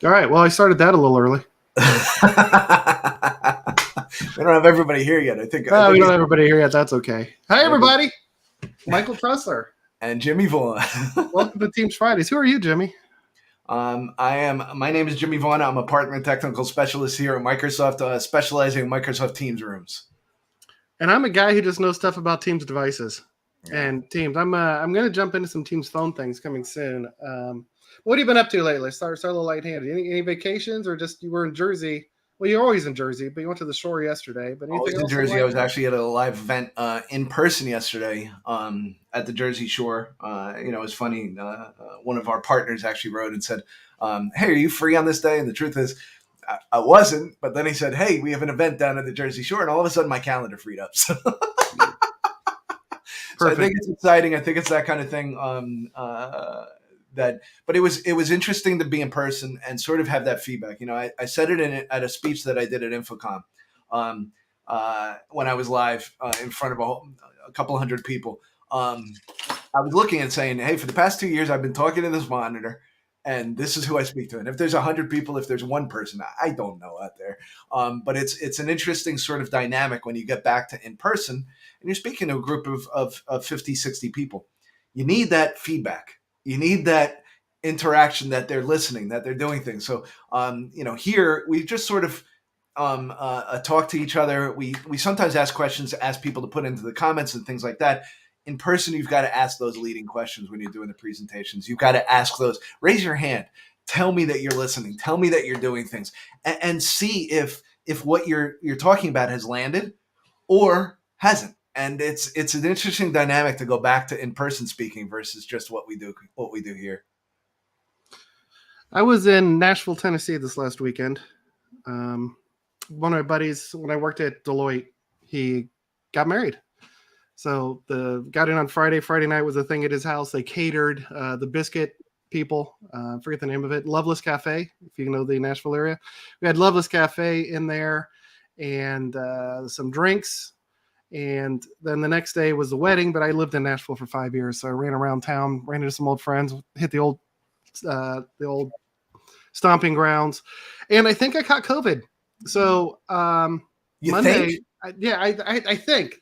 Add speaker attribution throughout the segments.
Speaker 1: All right. Well, I started that a little early.
Speaker 2: We don't have everybody here yet. I think
Speaker 1: we don't have everybody here yet. That's okay. Hi, everybody. Michael Tressler.
Speaker 2: And Jimmy Vaughn.
Speaker 1: Welcome to Teams Fridays. Who are you, Jimmy?
Speaker 2: My name is Jimmy Vaughn. I'm a partner technical specialist here at Microsoft, specializing in Microsoft Teams rooms.
Speaker 1: And I'm a guy who just knows stuff about Teams devices and Teams. I'm going to jump into some Teams phone things coming soon. What have you been up to lately? Start a little light-handed. Any vacations, or just you were in Jersey? Well, you're always in Jersey, but you went to the shore yesterday. But
Speaker 2: always in Jersey. I was actually at a live event in person yesterday at the Jersey Shore. It was funny. One of our partners actually wrote and said, "Hey, are you free on this day?" And the truth is, I wasn't. But then he said, "Hey, we have an event down at the Jersey Shore," and all of a sudden, my calendar freed up. So I think it's exciting. I think it's that kind of thing. But it was interesting to be in person and sort of have that feedback. I said it at a speech that I did at Infocom when I was live in front of a couple hundred people. I was looking and saying, hey, for the past 2 years, I've been talking to this monitor, and this is who I speak to. And if there's 100 people, if there's one person, I don't know out there. But it's an interesting sort of dynamic when you get back to in person and you're speaking to a group of 50, 60 people. You need that feedback. You need that interaction, that they're listening, that they're doing things. So, here we just sort of talk to each other. We sometimes ask questions, ask people to put into the comments and things like that. In person, you've got to ask those leading questions when you're doing the presentations. You've got to ask those. Raise your hand. Tell me that you're listening. Tell me that you're doing things, and see if what you're talking about has landed or hasn't. And it's an interesting dynamic to go back to in-person speaking versus just what we do here.
Speaker 1: I was in Nashville, Tennessee this last weekend. One of my buddies, when I worked at Deloitte, he got married. So got in on Friday. Friday night was a thing at his house. They catered the biscuit people. I forget the name of it. Loveless Cafe, if you know the Nashville area. We had Loveless Cafe in there and some drinks. And then the next day was the wedding, but I lived in Nashville for 5 years. So I ran around town, ran into some old friends, hit the old stomping grounds. And I think I caught COVID. So Monday, I think.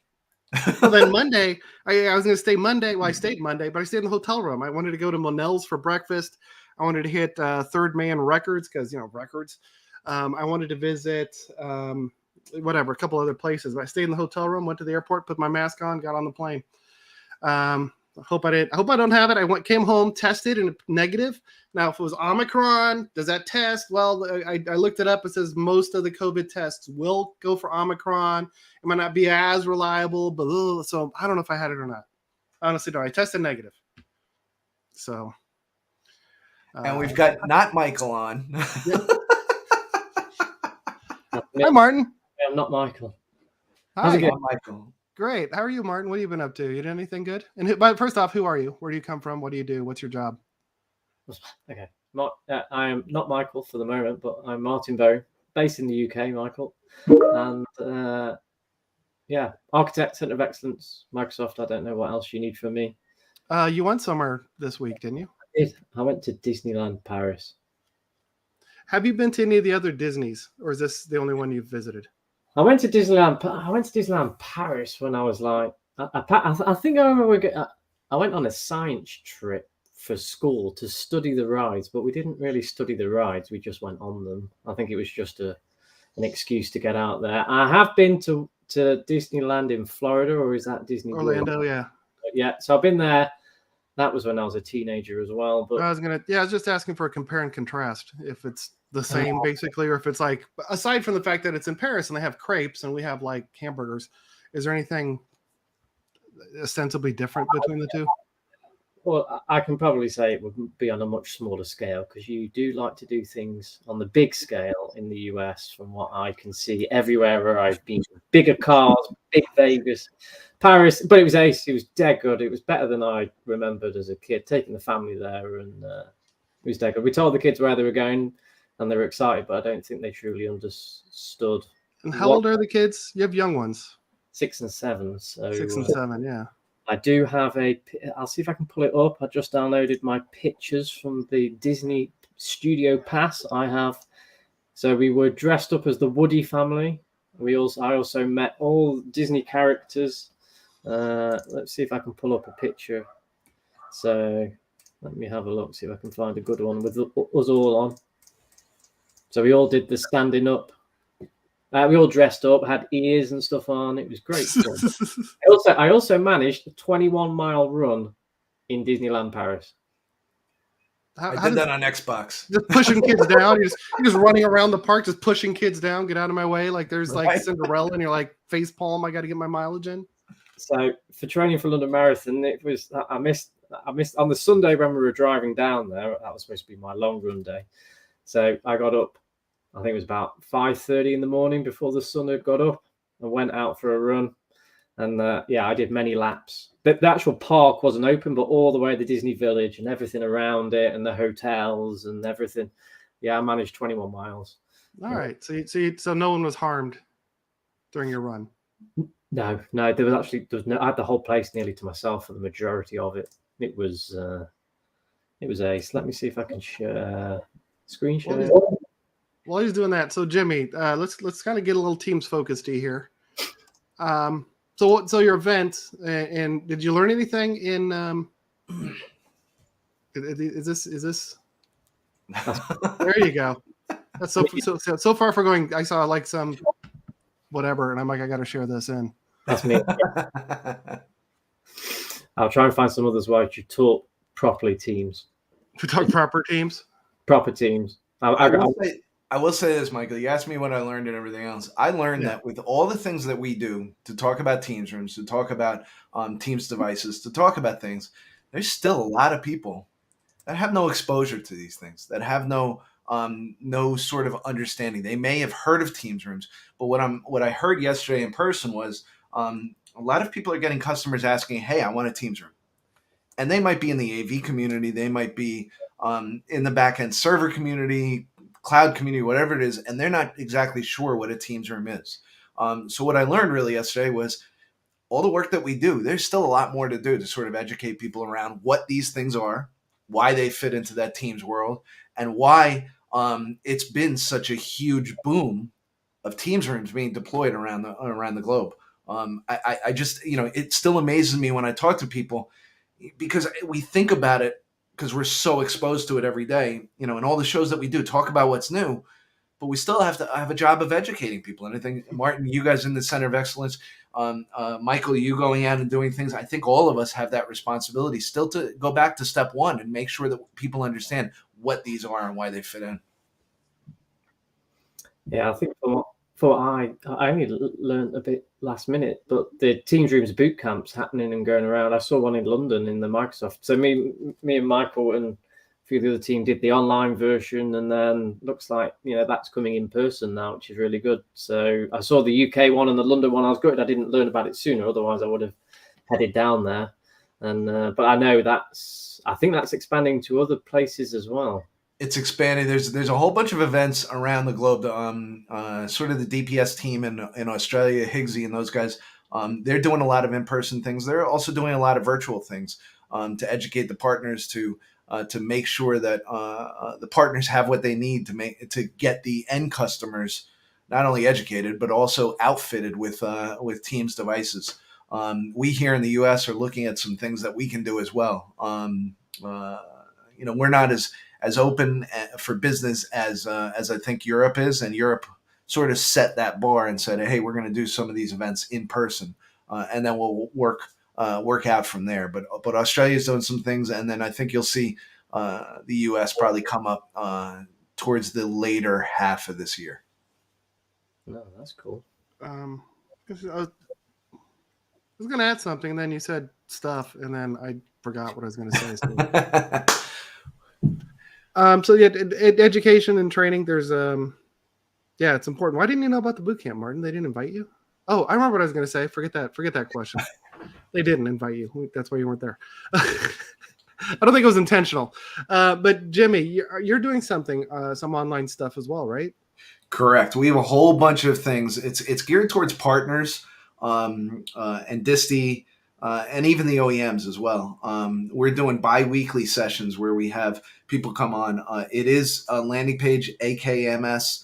Speaker 1: Well, then Monday, I was going to stay Monday. Well, I stayed Monday, but I stayed in the hotel room. I wanted to go to Monell's for breakfast. I wanted to hit Third Man Records because, records. I wanted to visit a couple other places. But I stayed in the hotel room, went to the airport, put my mask on, got on the plane. I hope I don't have it. Came home, tested, and negative. Now, if it was Omicron, does that test? Well, I looked it up. It says most of the COVID tests will go for Omicron. It might not be as reliable, but so I don't know if I had it or not. Honestly, no. I tested negative. So.
Speaker 2: And we've got not Michael on.
Speaker 1: Hi, Martin.
Speaker 3: I'm not Michael.
Speaker 1: Hi,
Speaker 2: Michael.
Speaker 1: Great. How are you, Martin? What have you been up to? You did anything good? And first off, who are you? Where do you come from? What do you do? What's your job?
Speaker 3: Okay. I am not Michael for the moment, but I'm Martin Berry, based in the UK, Michael. And Architect, Centre of Excellence, Microsoft. I don't know what else you need from me.
Speaker 1: You went somewhere this week, didn't you?
Speaker 3: I did. I went to Disneyland Paris.
Speaker 1: Have you been to any of the other Disneys, or is this the only one you've visited?
Speaker 3: I went to Disneyland Paris when I was like, I think I remember I went on a science trip for school to study the rides, but we didn't really study the rides. We just went on them. I think it was just an excuse to get out there. I have been to Disneyland in Florida, or is that Disney
Speaker 1: Orlando?
Speaker 3: World? Yeah. So I've been there. That was when I was a teenager as well. But
Speaker 1: I was just asking for a compare and contrast. If it's the same basically, or if it's like, aside from the fact that it's in Paris and they have crepes and we have like hamburgers, is there anything ostensibly different between the two?
Speaker 3: Well, I can probably say it would be on a much smaller scale, because you do like to do things on the big scale in the US, from what I can see everywhere where I've been. Bigger cars, big Vegas, Paris, but it was ace. It was dead good. It was better than I remembered as a kid, taking the family there, and it was dead good. We told the kids where they were going, and they were excited, but I don't think they truly understood.
Speaker 1: And how old are the kids? You have young ones.
Speaker 3: 6 and 7. So
Speaker 1: 6 and 7, yeah.
Speaker 3: I do have I'll see if I can pull it up. I just downloaded my pictures from the Disney studio pass I have. So we were dressed up as the Woody family. I also met all Disney characters. Let's see if I can pull up a picture. So let me have a look, see if I can find a good one with us all on. So we all did the standing up. We all dressed up, had ears and stuff on. It was great fun. I also managed a 21-mile run in Disneyland Paris.
Speaker 2: I did that on Xbox.
Speaker 1: Just pushing kids down. You're just running around the park, just pushing kids down. Get out of my way. Like there's like Cinderella, and you're like face palm. I got to get my mileage in.
Speaker 3: So for training for London Marathon, I missed on the Sunday when we were driving down there. That was supposed to be my long run day. So I got up, I think it was about 5:30 in the morning before the sun had got up, and went out for a run. And I did many laps. The actual park wasn't open, but all the way to Disney Village and everything around it and the hotels and everything. Yeah, I managed 21 miles.
Speaker 1: All right. So no one was harmed during your run?
Speaker 3: No. I had the whole place nearly to myself for the majority of it. It was ace. Let me see if I can screen share.
Speaker 1: While he's doing that, so Jimmy, let's kind of get a little teams focused here. So your event, and did you learn anything in? Is this? There you go. That's so far for going. I saw like some whatever, and I'm like, I got to share this in.
Speaker 3: That's me. I'll try and find some others where you talk properly teams.
Speaker 1: To talk proper teams.
Speaker 3: Proper teams.
Speaker 2: I will say this, Michael. You asked me what I learned and everything else. I learned that with all the things that we do to talk about Teams rooms, to talk about Teams devices, to talk about things, there's still a lot of people that have no exposure to these things, that have no sort of understanding. They may have heard of Teams rooms, but what I heard yesterday in person was a lot of people are getting customers asking, "Hey, I want a Teams room," and they might be in the AV community, they might be in the back-end server community, cloud community, whatever it is, and they're not exactly sure what a Teams room is. So what I learned really yesterday was all the work that we do, there's still a lot more to do to sort of educate people around what these things are, why they fit into that Teams world, and why it's been such a huge boom of Teams rooms being deployed around the globe. I just, it still amazes me when I talk to people, because we think about it because we're so exposed to it every day, and all the shows that we do talk about what's new, but we still have to have a job of educating people. And I think, Martin, you guys in the Center of Excellence, Michael, you going out and doing things, I think all of us have that responsibility still to go back to step one and make sure that people understand what these are and why they fit in.
Speaker 3: Yeah, I think I only learned a bit last minute, but the Teams Rooms boot camps happening and going around. I saw one in London in the Microsoft. So me and Michael and a few of the other team did the online version, and then looks like that's coming in person now, which is really good. So I saw the UK one and the London one. I was gutted I didn't learn about it sooner, otherwise I would have headed down there. And but I know I think that's expanding to other places as well.
Speaker 2: It's expanding. There's a whole bunch of events around the globe. Sort of the DPS team in Australia, Higgsy and those guys, they're doing a lot of in-person things. They're also doing a lot of virtual things to educate the partners to make sure that the partners have what they need to get the end customers not only educated but also outfitted with Teams devices. We here in the U.S. are looking at some things that we can do as well. We're not as open for business as I think Europe is, and Europe sort of set that bar and said, "Hey, we're going to do some of these events in person, and then we'll work out from there." But Australia's doing some things, and then I think you'll see the U.S. probably come up towards the later half of this year.
Speaker 3: No, that's cool.
Speaker 1: I was going to add something, and then you said stuff, and then I forgot what I was going to say. So education and training. There's it's important. Why didn't you know about the boot camp, Martin? They didn't invite you. Oh, I remember what I was going to say. Forget that question. They didn't invite you. That's why you weren't there. I don't think it was intentional. But Jimmy, you're doing something, some online stuff as well, right?
Speaker 2: Correct. We have a whole bunch of things. It's geared towards partners and Disty. and even the OEMs as well. We're doing bi-weekly sessions where we have people come on. It is a landing page, AKMS,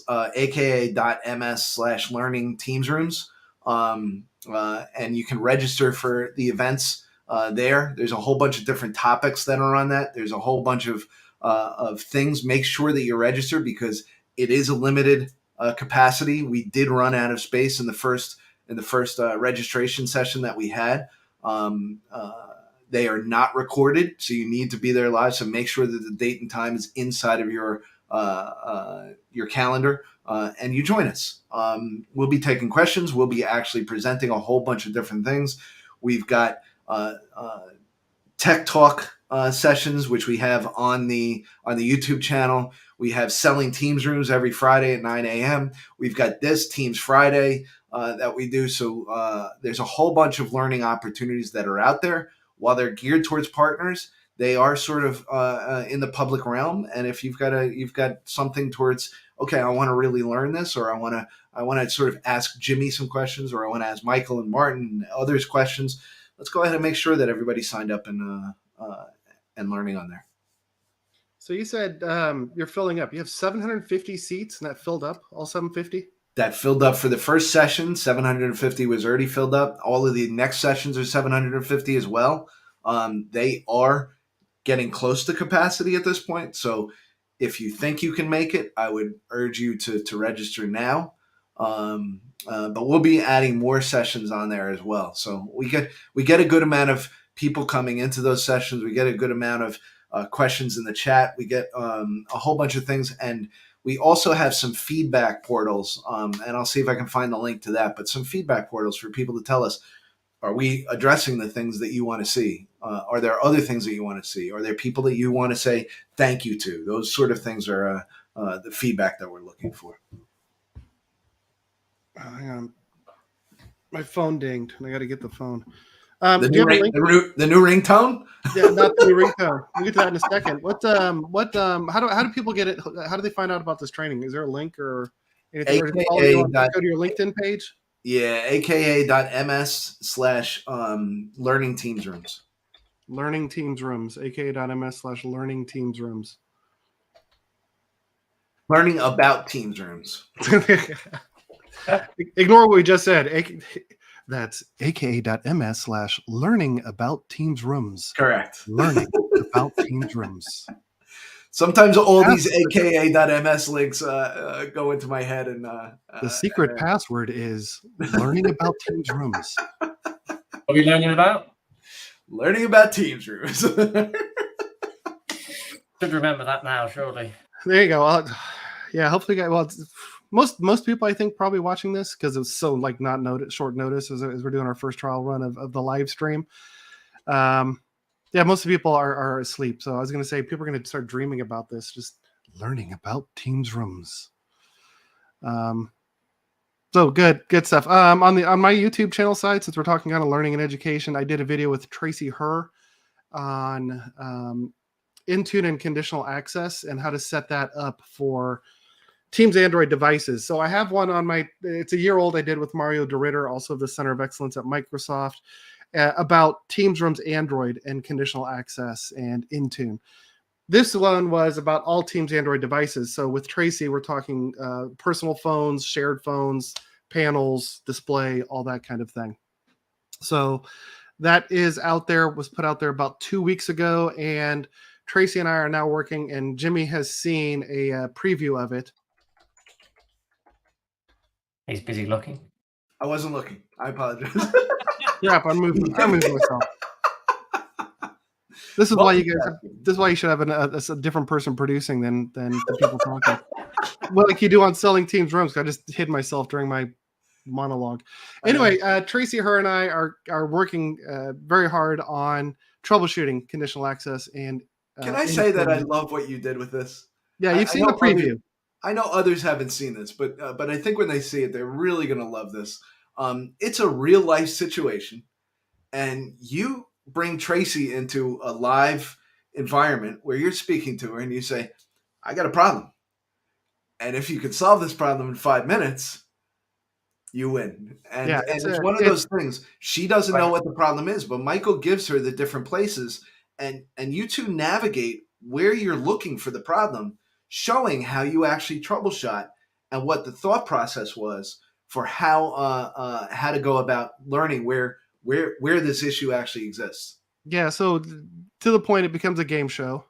Speaker 2: aka.ms/learning teams rooms. And you can register for the events there. There's a whole bunch of different topics that are on that. There's a whole bunch of things. Make sure that you're registered because it is a limited capacity. We did run out of space in the first registration session that we had. They are not recorded, so you need to be there live. So make sure that the date and time is inside of your calendar, and you join us. We'll be taking questions. We'll be actually presenting a whole bunch of different things. We've got tech talk sessions, which we have on the YouTube channel. We have selling teams rooms every Friday at 9 a.m. We've got this Teams Friday that we do. So there's a whole bunch of learning opportunities that are out there. While they're geared towards partners, they are sort of in the public realm. And if you've got something towards, okay, I want to really learn this, or I want to sort of ask Jimmy some questions, or I want to ask Michael and Martin and others questions, let's go ahead and make sure that everybody signed up and learning on there.
Speaker 1: So you said you're filling up. You have 750 seats, and that filled up, all 750?
Speaker 2: That filled up for the first session. 750 was already filled up. All of the next sessions are 750 as well. They are getting close to capacity at this point. So if you think you can make it, I would urge you to register now. But we'll be adding more sessions on there as well. So we get a good amount of people coming into those sessions. We get a good amount of questions in the chat. We get a whole bunch of things, and we also have some feedback portals, and I'll see if I can find the link to that, but some feedback portals for people to tell us, are we addressing the things that you want to see? Are there other things that you want to see? Are there people that you want to say thank you to? Those sort of things are the feedback that we're looking for.
Speaker 1: Hang on. My phone dinged, and I got to get the phone.
Speaker 2: The new ringtone?
Speaker 1: Yeah, not the new ringtone. We'll get to that in a second. How do people get it? How do they find out about this training? Is there a link or anything? Or go to your LinkedIn page?
Speaker 2: Yeah, aka.ms/learning teams rooms.
Speaker 1: Learning teams rooms, aka.ms/learning teams rooms.
Speaker 2: Learning about teams rooms.
Speaker 1: Ignore what we just said. That's aka.ms/learning about teams rooms.
Speaker 2: Correct.
Speaker 1: Learning about teams rooms.
Speaker 2: Sometimes all these aka.ms links go into my head, and
Speaker 1: the secret password is learning about teams rooms.
Speaker 3: What are we learning about?
Speaker 2: Learning about teams rooms.
Speaker 3: Should remember that now, surely.
Speaker 1: There you go. Yeah, hopefully, most people I think probably watching this because it's so short notice as we're doing our first trial run of the live stream. Yeah, most of the people are asleep. So I was going to say people are going to start dreaming about this, just learning about teams rooms. So good stuff. On my YouTube channel side, since we're talking kind of learning and education, I did a video with Tracy Herr on Intune and conditional access and how to set that up for Teams Android devices. So I have one on it's a year old I did with Mario DeRitter, also of the Center of Excellence at Microsoft, about Teams Rooms Android and conditional access and Intune. This one was about all Teams Android devices. So with Tracy, we're talking personal phones, shared phones, panels, display, all that kind of thing. So that is out there, was put out there about 2 weeks ago, and Tracy and I are now working, and Jimmy has seen a preview of it.
Speaker 3: He's busy looking.
Speaker 2: I wasn't looking. I apologize.
Speaker 1: Crap, I'm moving myself. This is why you guys. This is why you should have a different person producing than the people talking. Well, like you do on Selling Teams Rooms. I just hid myself during my monologue. Anyway, Tracy, her, and I are working very hard on troubleshooting conditional access. And
Speaker 2: can I say that I love what you did with this?
Speaker 1: Yeah, you've seen the preview.
Speaker 2: I know others haven't seen this, but I think when they see it, they're really going to love this. It's a real life situation, and you bring Tracy into a live environment where you're speaking to her and you say, I got a problem. And if you could solve this problem in 5 minutes, You win. And
Speaker 1: Yeah,
Speaker 2: it's one of those things. She doesn't know what the problem is, but Michael gives her the different places, and you two navigate where you're looking for the problem, showing how you actually troubleshot and what the thought process was for how to go about learning where this issue actually exists.
Speaker 1: Yeah, so to the point, it becomes a game show.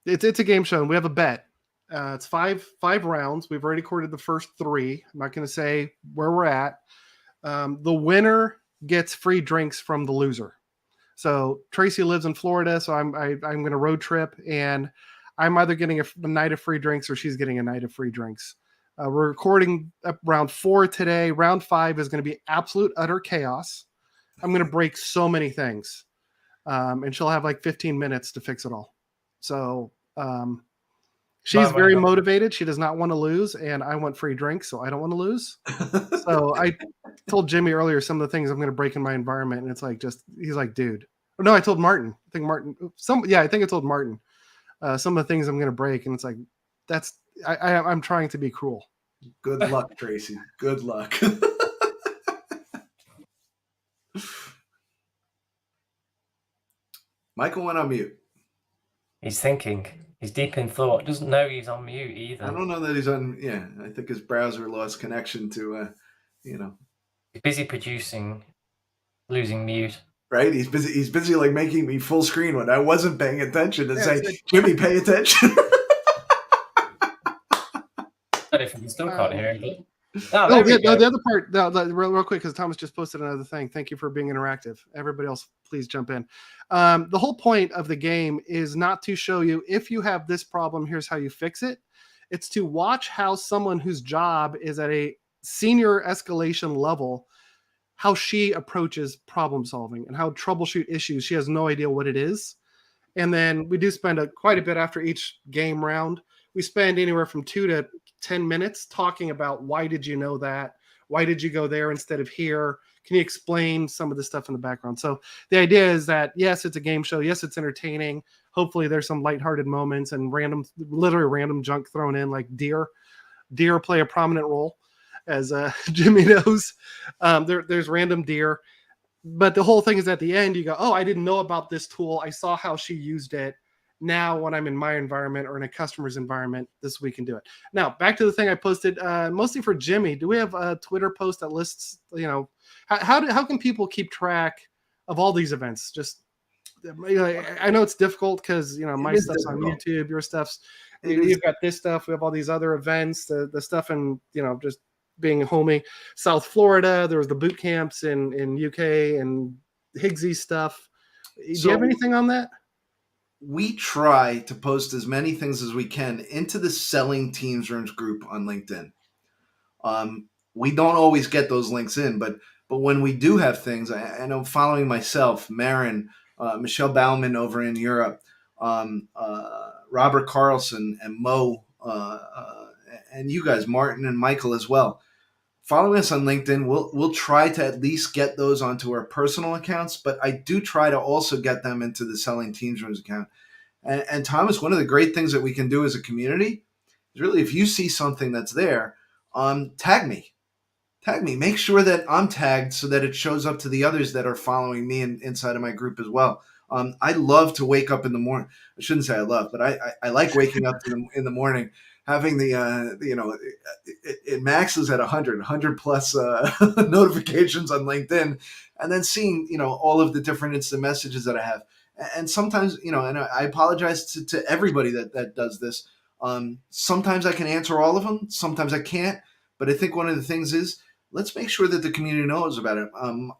Speaker 1: It's a game show, and we have a bet. It's five rounds. We've already recorded the first 3. I'm not going to say where we're at. The winner gets free drinks from the loser. So Tracy lives in Florida, so I'm going to road trip, and I'm either getting a night of free drinks or she's getting a night of free drinks. We're recording round 4 today. Round 5 is going to be absolute utter chaos. I'm going to break so many things, and she'll have like 15 minutes to fix it all. So she's very motivated. She does not want to lose, and I want free drinks, so I don't want to lose. So I told Jimmy earlier some of the things I'm going to break in my environment, and it's like he's like, dude. No, I told Martin. I think I told Martin some of the things I'm going to break, and it's like I'm trying to be cruel.
Speaker 2: Good luck, Tracy. Good luck. Michael went on mute.
Speaker 3: He's thinking. He's deep in thought. Doesn't know he's on mute either.
Speaker 2: I don't know that he's on. Yeah, I think his browser lost connection to,
Speaker 3: He's busy producing, losing mute.
Speaker 2: Right? He's busy like making me full screen when I wasn't paying attention to say, Jimmy, pay attention.
Speaker 3: But if you still can't hear him.
Speaker 1: The other part, real quick, because Thomas just posted another thing. Thank you for being interactive. Everybody else, please jump in. The whole point of the game is not to show you, if you have this problem, here's how you fix it. It's to watch how someone whose job is at a senior escalation level, how she approaches problem solving and how troubleshoot issues. She has no idea what it is. And then we do spend quite a bit after each game round. We spend anywhere from 2 to 10 minutes talking about, why did you know that? Why did you go there instead of here? Can you explain some of the stuff in the background? So the idea is that, yes, it's a game show. Yes, it's entertaining. Hopefully there's some lighthearted moments and literally random junk thrown in, like deer. Deer play a prominent role, as Jimmy knows. There's random deer. But the whole thing is, at the end, you go, oh, I didn't know about this tool. I saw how she used it. Now, when I'm in my environment or in a customer's environment, we can do it. Now, back to the thing I posted, mostly for Jimmy. Do we have a Twitter post that lists, how can people keep track of all these events? Just, I know it's difficult because, my stuff's on YouTube, your stuff's, you've got this stuff. We have all these other events, the stuff in, just being homey. South Florida, there was the boot camps in UK and Higgsy stuff. Do you have anything on that?
Speaker 2: We try to post as many things as we can into the Selling Teams Rooms group on LinkedIn. We don't always get those links in, but when we do have things, I know, following myself, Marin, Michelle Bauman over in Europe, Robert Carlson, and Mo, and you guys, Martin and Michael as well. Following us on LinkedIn, we'll try to at least get those onto our personal accounts, but I do try to also get them into the Selling Teams Rooms account. And Thomas, one of the great things that we can do as a community is really, if you see something that's there, tag me. Make sure that I'm tagged so that it shows up to the others that are following me inside of my group as well. I love to wake up in the morning. I shouldn't say I love, but I like waking up in the morning, having it maxes at 100 plus notifications on LinkedIn, and then seeing, all of the different instant messages that I have. And sometimes, and I apologize to everybody that does this. Sometimes I can answer all of them. Sometimes I can't. But I think one of the things is, let's make sure that the community knows about it.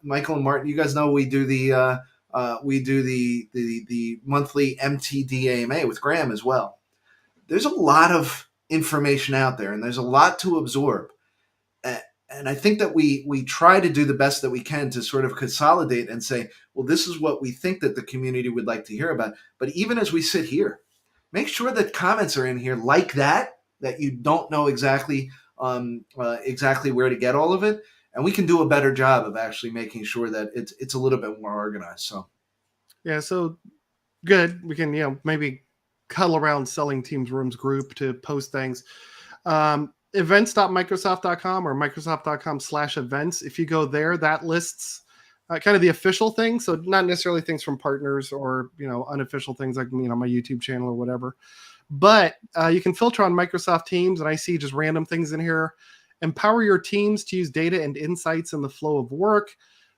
Speaker 2: Michael and Martin, you guys know we do the monthly MTDAMA with Graham as well. There's a lot of information out there, and there's a lot to absorb. And I think that we try to do the best that we can to sort of consolidate and say, well, this is what we think that the community would like to hear about. But even as we sit here, make sure that comments are in here like that you don't know exactly where to get all of it. And we can do a better job of actually making sure that it's a little bit more organized. So,
Speaker 1: yeah, so good. We can, maybe cuddle around Selling Teams Rooms group to post things. events.microsoft.com or microsoft.com/events. If you go there, that lists kind of the official things. So not necessarily things from partners or, unofficial things like, my YouTube channel or whatever. But you can filter on Microsoft Teams, and I see just random things in here. Empower your teams to use data and insights in the flow of work.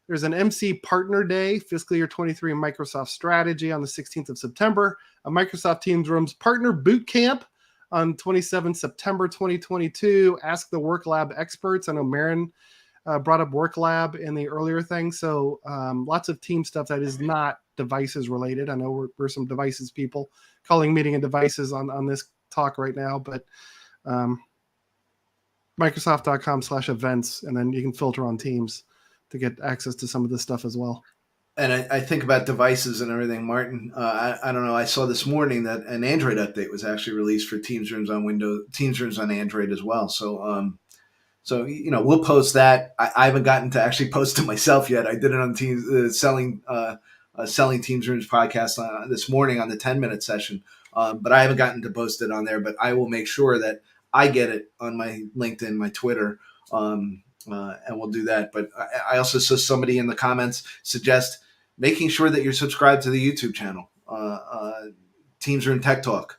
Speaker 1: There's an MC Partner Day, fiscal year 23 Microsoft Strategy on the 16th of September. A Microsoft Teams Rooms Partner Boot Camp on 27 September 2022. Ask the Work Lab experts. I know Marin brought up Work Lab in the earlier thing. So lots of team stuff that is not devices related. I know we're some devices people calling meeting and devices on this talk right now, but Microsoft.com/events, and then you can filter on Teams to get access to some of this stuff as well.
Speaker 2: And I think about devices and everything, Martin. I don't know. I saw this morning that an Android update was actually released for Teams Rooms on Windows, Teams Rooms on Android as well. So, we'll post that. I haven't gotten to actually post it myself yet. I did it on Teams selling Teams Rooms podcast this morning on the 10-minute session, but I haven't gotten to post it on there. But I will make sure that I get it on my LinkedIn, my Twitter. And we'll do that. But I also saw somebody in the comments suggest making sure that you're subscribed to the YouTube channel, Teams Room Tech Talk.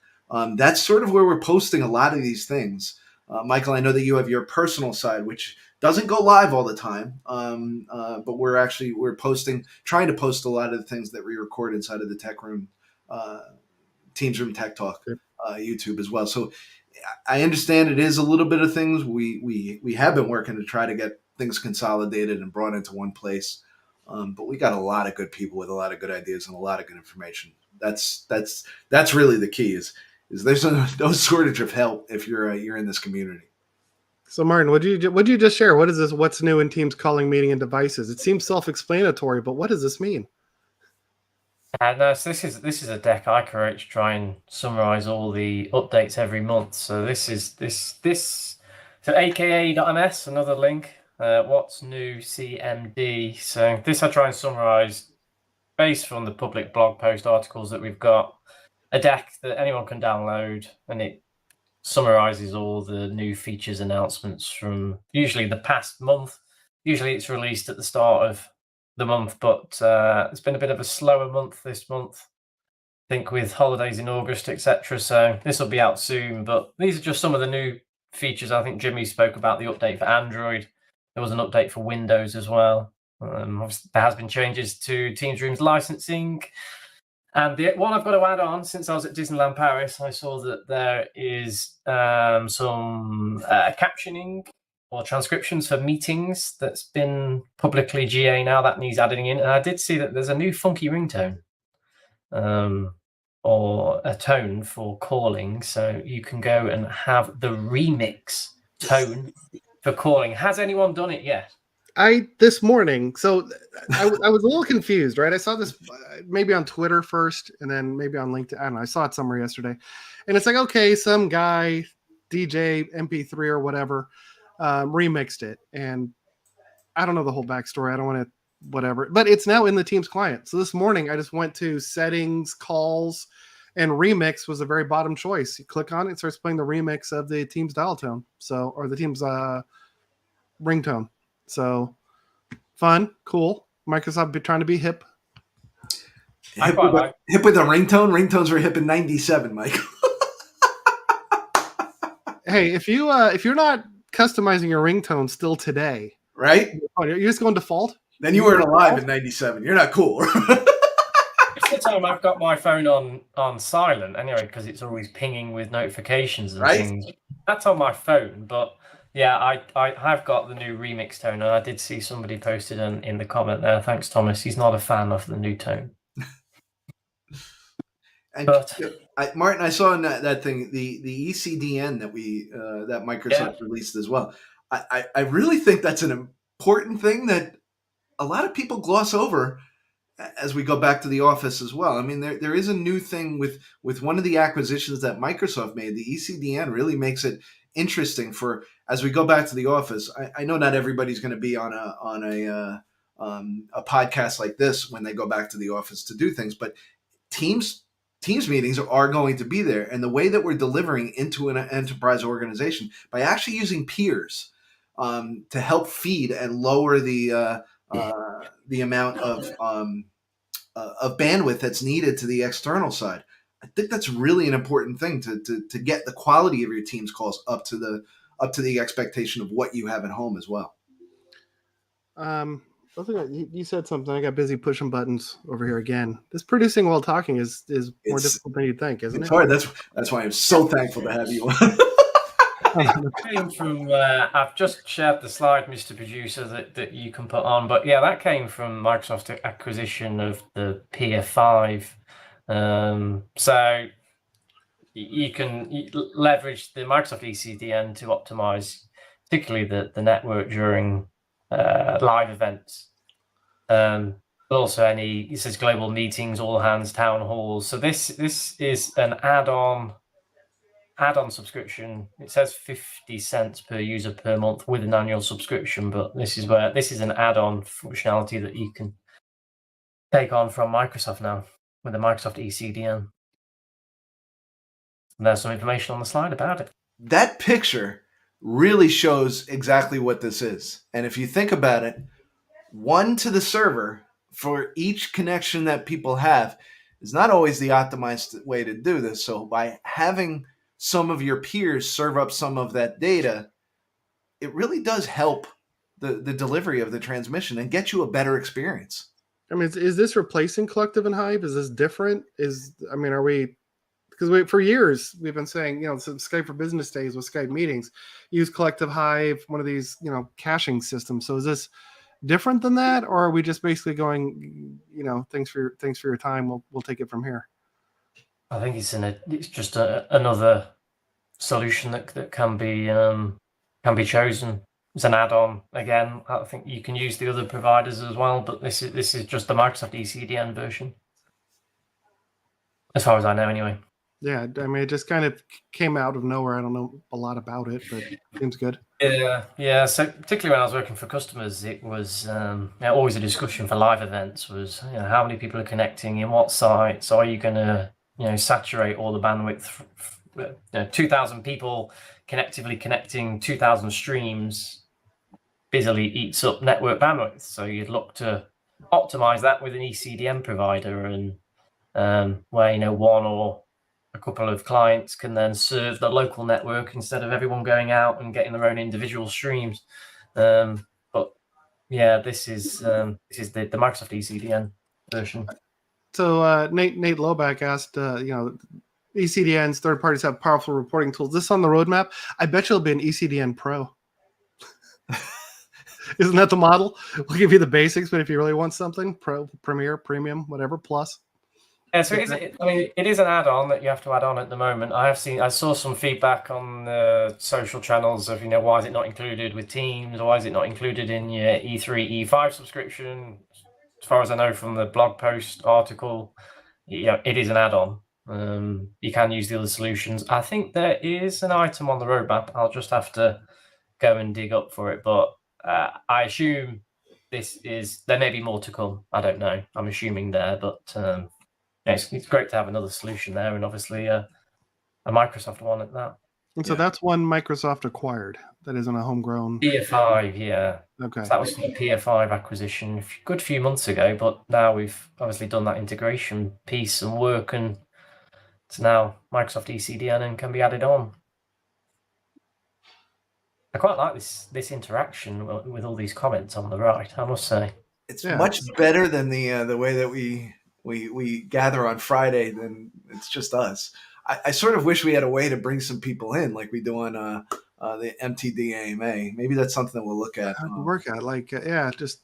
Speaker 2: That's sort of where we're posting a lot of these things. Michael, I know that you have your personal side, which doesn't go live all the time, but we're trying to post a lot of the things that we record inside of the Tech Room, Teams Room Tech Talk YouTube as well. So I understand it is a little bit of things. We have been working to try to get things consolidated and brought into one place. But we got a lot of good people with a lot of good ideas and a lot of good information. That's really the key is there's no shortage of help if you're in this community.
Speaker 1: So Martin, what'd you just share? What is this? What's new in Teams calling meeting and devices? It seems self-explanatory, but what does this mean?
Speaker 3: No, so this is a deck I create to try and summarize all the updates every month. So this is so aka.ms, another link. What's new CMD? So this I try and summarize based from the public blog post articles that we've got. A deck that anyone can download, and it summarizes all the new features announcements from usually the past month. Usually it's released at the start of the month, but it's been a bit of a slower month this month, I think, with holidays in August, etc. So this will be out soon, but these are just some of the new features. I think Jimmy spoke about the update for Android. There was an update for Windows as well. Obviously there has been changes to Teams Rooms licensing. And the one I've got to add on, since I was at Disneyland Paris, I saw that there is some captioning or transcriptions for meetings that's been publicly GA now. That needs adding in. And I did see that there's a new funky ringtone or a tone for calling. So you can go and have the remix tone for calling. Has anyone done it yet?
Speaker 1: This morning, so I was a little confused, right? I saw this maybe on Twitter first, and then maybe on LinkedIn. I don't know. I saw it somewhere yesterday, and it's like, okay, some guy, DJ MP3 or whatever, remixed it, and I don't know the whole backstory. I don't want to whatever, but it's now in the Teams client. So this morning, I just went to settings, calls, and remix was the very bottom choice. You click on it, it starts playing the remix of the Teams dial tone, or the Teams ringtone. So fun, cool. Microsoft be trying to be hip.
Speaker 2: Hip with a ringtone. Ringtones were hip in '97, Mike.
Speaker 1: Hey, if you're not customizing your ringtone still today,
Speaker 2: right?
Speaker 1: You're just going default.
Speaker 2: Then you weren't alive in '97. You're not cool.
Speaker 3: It's the time I've got my phone on silent anyway, because it's always pinging with notifications and things. That's on my phone, but. Yeah, I have got the new remix tone, and I did see somebody posted in the comment there. Thanks, Thomas. He's not a fan of the new tone.
Speaker 2: Martin, I saw in that thing the ECDN that Microsoft released as well. I really think that's an important thing that a lot of people gloss over as we go back to the office as well. I mean, there is a new thing with one of the acquisitions that Microsoft made. The ECDN really makes it interesting for as we go back to the office. I know not everybody's going to be on a podcast like this when they go back to the office to do things, but Teams Teams meetings are going to be there. And the way that we're delivering into an enterprise organization by actually using peers to help feed and lower the amount of bandwidth that's needed to the external side. I think that's really an important thing to get the quality of your team's calls up to the expectation of what you have at home as well.
Speaker 1: You said something. I got busy pushing buttons over here again. This producing while talking is more difficult than you think, isn't it?
Speaker 2: It's hard. That's why I'm so thankful to have you on.
Speaker 3: Came from I've just shared the slide, Mr. Producer, that you can put on, but yeah, that came from Microsoft's acquisition of the Pier 5. So you can leverage the Microsoft ECDN to optimize particularly the network during live events. But also it says global meetings, all hands, town halls. So this is an add-on subscription. It says 50 cents per user per month with an annual subscription, but this is an add-on functionality that you can take on from Microsoft now with the Microsoft ECDN. And there's some information on the slide about it.
Speaker 2: That picture really shows exactly what this is. And if you think about it, one to the server for each connection that people have is not always the optimized way to do this. So by having some of your peers serve up some of that data, it really does help the delivery of the transmission and get you a better experience.
Speaker 1: I mean, is this replacing Collective and Hive? Is this different? Are we? Because for years we've been saying, since Skype for Business days with Skype meetings, use Collective Hive, one of these, caching systems. So is this different than that, or are we just basically going, thanks for your time, we'll take it from here?
Speaker 3: I think it's just another solution that can be chosen. It's an add-on. Again, I think you can use the other providers as well, but this is just the Microsoft ECDN version, as far as I know, anyway.
Speaker 1: Yeah, I mean, it just kind of came out of nowhere. I don't know a lot about it, but it seems good.
Speaker 3: Yeah. So particularly when I was working for customers, it was always a discussion for live events was how many people are connecting in what sites. Are you going to saturate all the bandwidth? 2,000 people connectively connecting 2,000 streams busily eats up network bandwidth. So you'd look to optimize that with an ECDN provider, and where one or a couple of clients can then serve the local network instead of everyone going out and getting their own individual streams. But yeah, this is the Microsoft ECDN version.
Speaker 1: So Nate Loback asked, ECDNs, third parties have powerful reporting tools. This on the roadmap? I bet you'll be an ECDN Pro. Isn't that the model? We'll give you the basics, but if you really want something, Pro, Premier, Premium, whatever, Plus.
Speaker 3: Yeah, so it is an add-on that you have to add on at the moment. I saw some feedback on the social channels of why is it not included with Teams, or why is it not included in your E3, E5 subscription? As far as I know from the blog post article, it is an add-on. You can use the other solutions. I think there is an item on the roadmap. I'll just have to go and dig up for it, but I assume there may be more to come. I don't know. I'm assuming there, but it's great to have another solution there, and obviously a Microsoft one at that.
Speaker 1: And so that's one Microsoft acquired. That isn't a homegrown.
Speaker 3: Pier 5, yeah.
Speaker 1: Okay.
Speaker 3: So that was the Pier 5 acquisition a good few months ago, but now we've obviously done that integration piece and work, and it's now Microsoft ECDN and can be added on. I quite like this interaction with all these comments on the right, I must say.
Speaker 2: It's much better than the way that we gather on Friday. Than it's just us. I sort of wish we had a way to bring some people in like we do on the MTD AMA. Maybe that's something that we'll look at.
Speaker 1: Work at just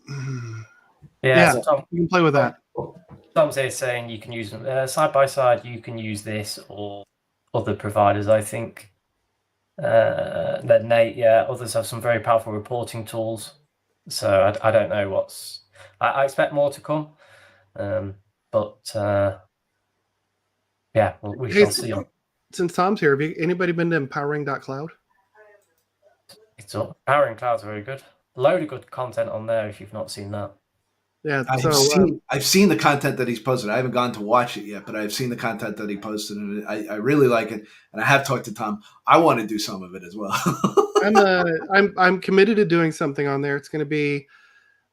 Speaker 3: So
Speaker 1: you can play with that.
Speaker 3: Tom's here saying you can use them side by side. You can use this or other providers. I think then Nate, others have some very powerful reporting tools. So I don't know I expect more to come, but we shall see.
Speaker 1: Since Tom's here, have anybody been to empowering.cloud?
Speaker 3: It's up. Empowering Cloud's very good. Load of good content on there if you've not seen that.
Speaker 1: Yeah.
Speaker 2: I've seen the content that he's posted. I haven't gone to watch it yet, but I've seen the content that he posted, and I really like it. And I have talked to Tom. I want to do some of it as well.
Speaker 1: I'm committed to doing something on there. It's going to be.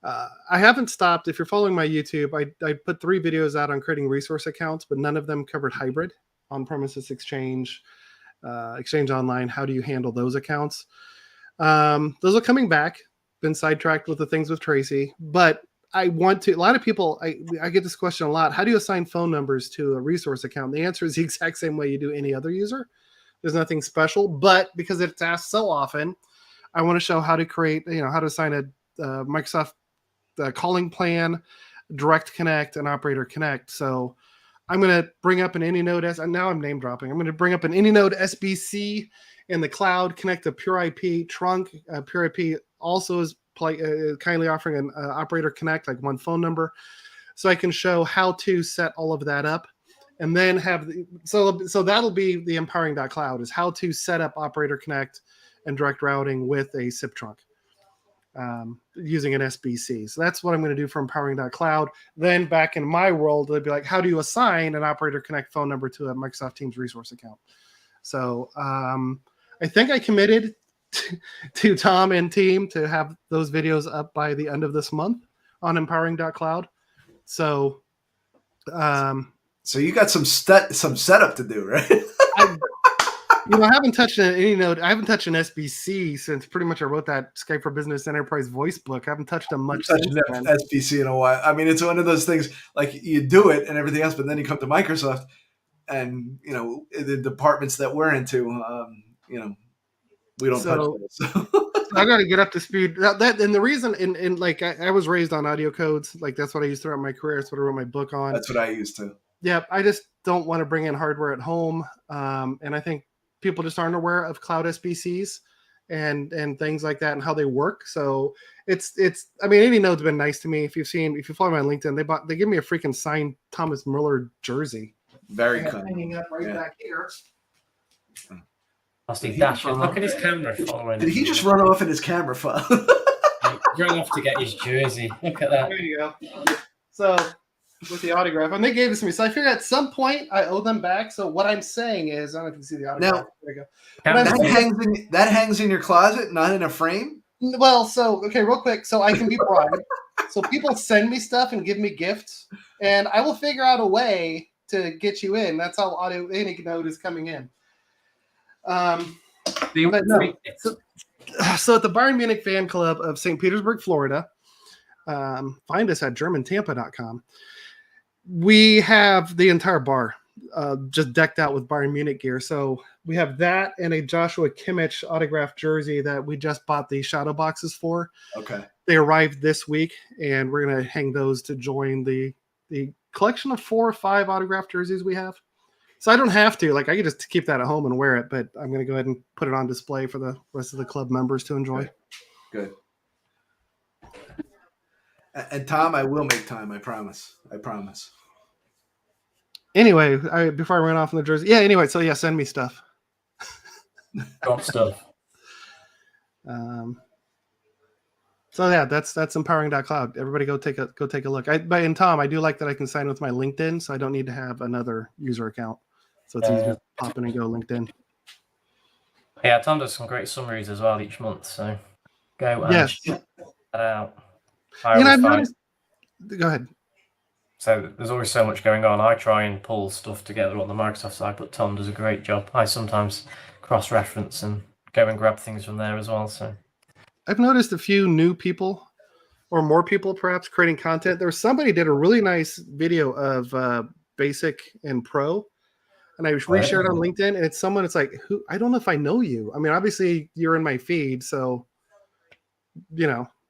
Speaker 1: I haven't stopped. If you're following my YouTube, I put 3 videos out on creating resource accounts, but none of them covered hybrid on-premises exchange, exchange online. How do you handle those accounts? Those are coming back. Been sidetracked with the things with Tracy, but I want to. A lot of people, I get this question a lot. How do you assign phone numbers to a resource account? The answer is the exact same way you do any other user. There's nothing special, but because it's asked so often, I want to show how to create, how to assign a Microsoft calling plan, direct connect, and operator connect. So I'm going to bring up an AnyNode as now I'm name dropping. I'm going to bring up an AnyNode SBC in the cloud, connect a Pure IP trunk. Pure IP also is kindly offering an operator connect, like one phone number. So I can show how to set all of that up. And then so that'll be the empowering.cloud is how to set up operator connect and direct routing with a SIP trunk. Using an SBC. So that's what I'm going to do for empowering.cloud. Then back in my world, they'd be like, how do you assign an operator connect phone number to a Microsoft Teams resource account? So I think I committed to Tom and team to have those videos up by the end of this month on empowering.cloud. So
Speaker 2: you got some setup to do, right?
Speaker 1: I haven't touched AnyNode. I haven't touched an SBC since pretty much I wrote that Skype for Business Enterprise voice book. I haven't touched them much since then.
Speaker 2: SBC in a while. I mean, it's one of those things like you do it and everything else, but then you come to Microsoft and, the departments that we're into, we don't touch those. So
Speaker 1: I got to get up to speed. That and the reason, and like I was raised on audio codes. Like that's what I used throughout my career. That's what I wrote my book on.
Speaker 2: That's what I used to.
Speaker 1: Yeah, I just don't want to bring in hardware at home. And I think people just aren't aware of cloud SBCs and things like that and how they work. So it's I mean, AnyNode's been nice to me. If you follow me on LinkedIn, they give me a freaking signed Thomas Muller jersey.
Speaker 2: Very kind.
Speaker 1: Hanging up back here.
Speaker 3: Look at his camera following.
Speaker 2: Did he just run off in his camera phone?
Speaker 3: He ran off to get his jersey. Look at that.
Speaker 1: There you go. So with the autograph, and they gave this to me. So I figured at some point I owe them back. So what I'm saying is, I don't know if you can see the autograph.
Speaker 2: Now,
Speaker 1: there you go.
Speaker 2: That hangs in your closet, not in a frame?
Speaker 1: Well, real quick, so I can be private. So people send me stuff and give me gifts, and I will figure out a way to get you in. That's how AnyNode is coming in. So at the Bayern Munich fan club of St. Petersburg, Florida, find us at germantampa.com. We have the entire bar just decked out with Bayern Munich gear. So we have that and a Joshua Kimmich autographed jersey that we just bought the shadow boxes for.
Speaker 2: Okay.
Speaker 1: They arrived this week, and we're going to hang those to join the collection of 4 or 5 autographed jerseys we have. So I don't have to. Like, I could just keep that at home and wear it, but I'm going to go ahead and put it on display for the rest of the club members to enjoy.
Speaker 2: Good. And Tom, I will make time. I promise.
Speaker 1: Anyway, before I ran off in the jersey. Yeah, anyway, so yeah, send me stuff.
Speaker 3: Drop stuff.
Speaker 1: So yeah, that's empowering.cloud. Everybody go take a look. And Tom, I do like that I can sign with my LinkedIn, so I don't need to have another user account. So it's easy to pop in and go LinkedIn.
Speaker 3: Yeah, Tom does some great summaries as well each month. So go and check that out.
Speaker 1: I've noticed. Go ahead.
Speaker 3: So there's always so much going on. I try and pull stuff together on the Microsoft side, but Tom does a great job. I sometimes cross-reference and go and grab things from there as well. So
Speaker 1: I've noticed a few new people, or more people perhaps, creating content. There was somebody did a really nice video of Basic and Pro, and I reshared on LinkedIn. And it's someone. It's like, who? I don't know if I know you. I mean, obviously you're in my feed, so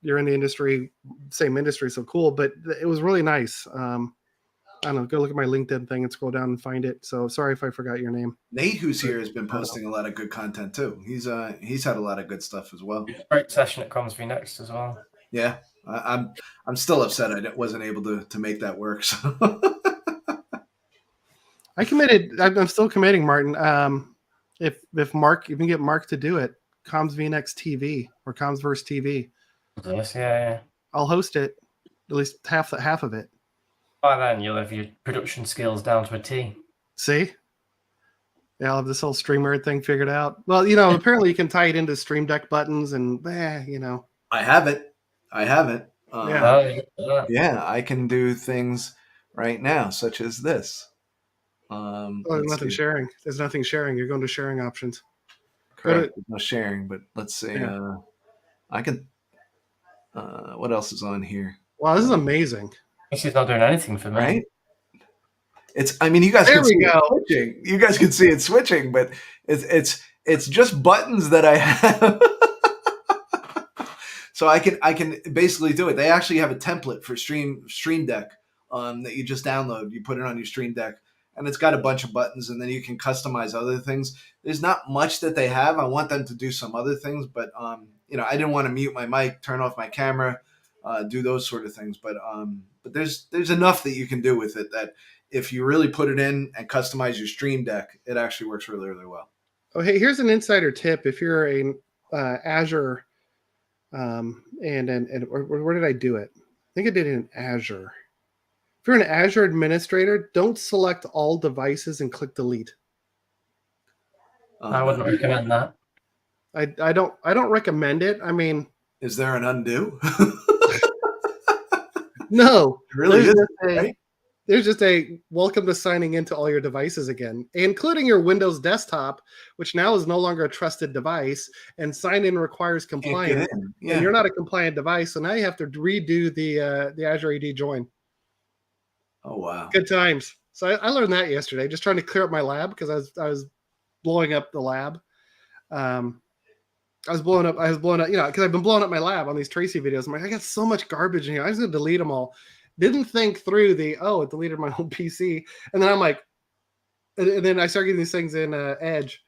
Speaker 1: you're in the industry, same industry, so cool. But it was really nice. I don't know. Go look at my LinkedIn thing and scroll down and find it. So sorry if I forgot your name.
Speaker 2: Nate, who's here, has been posting a lot of good content too. He's had a lot of good stuff as well.
Speaker 3: Great session at Comsby next as well.
Speaker 2: Yeah, I'm still upset I wasn't able to make that work. So.
Speaker 1: I committed. I'm still committing, Martin. If Mark, you can get Mark to do it, Comsby Next TV or Comsverse TV.
Speaker 3: Yes, yeah.
Speaker 1: I'll host it. at least half of it.
Speaker 3: By then, you'll have your production skills down to a T.
Speaker 1: See? Yeah, I'll have this whole streamer thing figured out. Well, apparently you can tie it into Stream Deck buttons and,
Speaker 2: I have it. Yeah, I can do things right now, such as this.
Speaker 1: There's nothing sharing. There's nothing sharing. You're going to sharing options.
Speaker 2: Correct. There's no sharing, but let's see. Yeah. I can. What else is on here?
Speaker 1: Wow, this is amazing.
Speaker 3: She's not doing anything for me.
Speaker 2: Right? I mean, you guys can see it switching. You guys can see it switching, but it's just buttons that I have. So I can basically do it. They actually have a template for Stream Deck that you just download. You put it on your Stream Deck, and it's got a bunch of buttons, and then you can customize other things. There's not much that they have. I want them to do some other things, but I didn't want to mute my mic, turn off my camera, do those sort of things. But there's enough that you can do with it that if you really put it in and customize your Stream Deck, it actually works really, really well.
Speaker 1: Oh, hey, here's an insider tip. If you're a Azure, and where did I do it? I think I did it in Azure. If you're an Azure administrator, don't select all devices and click delete.
Speaker 3: I wouldn't recommend that.
Speaker 1: I don't recommend it. I mean,
Speaker 2: is there an undo?
Speaker 1: No,
Speaker 2: it really is. Right?
Speaker 1: There's just a welcome to signing into all your devices again, including your Windows desktop, which now is no longer a trusted device, and sign in requires compliance. Yeah. And you're not a compliant device, so now you have to redo the Azure AD join.
Speaker 2: Oh wow!
Speaker 1: Good times. So I learned that yesterday, just trying to clear up my lab because I was blowing up the lab. I was blowing up, because I've been blowing up my lab on these Tracy videos. I'm like, I got so much garbage in here. I was going to delete them all. Didn't think through it deleted my whole PC. And then I'm like, and then I started getting these things in Edge.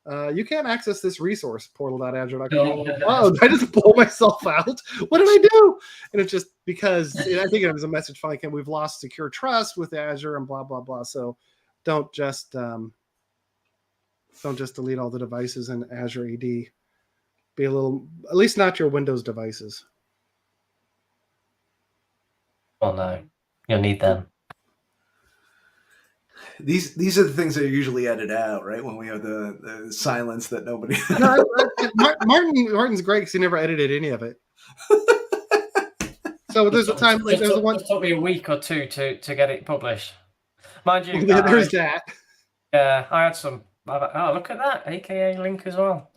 Speaker 1: You can't access this resource, portal.azure.com. Oh, did I just blow myself out? What did I do? And it's just because I think it was a message finally came, we've lost secure trust with Azure and blah, blah, blah. So don't just delete all the devices in Azure AD. Be a little, at least not your Windows devices.
Speaker 3: Oh no, you'll need them.
Speaker 2: These are the things that are usually edited out, right? When we have the silence that nobody.
Speaker 1: Martin's great because he never edited any of it. So there's a time like there's one.
Speaker 3: It took me a week or two to get it published. Mind you,
Speaker 1: there's that.
Speaker 3: Yeah, I had some. Oh, look at that AKA link as well.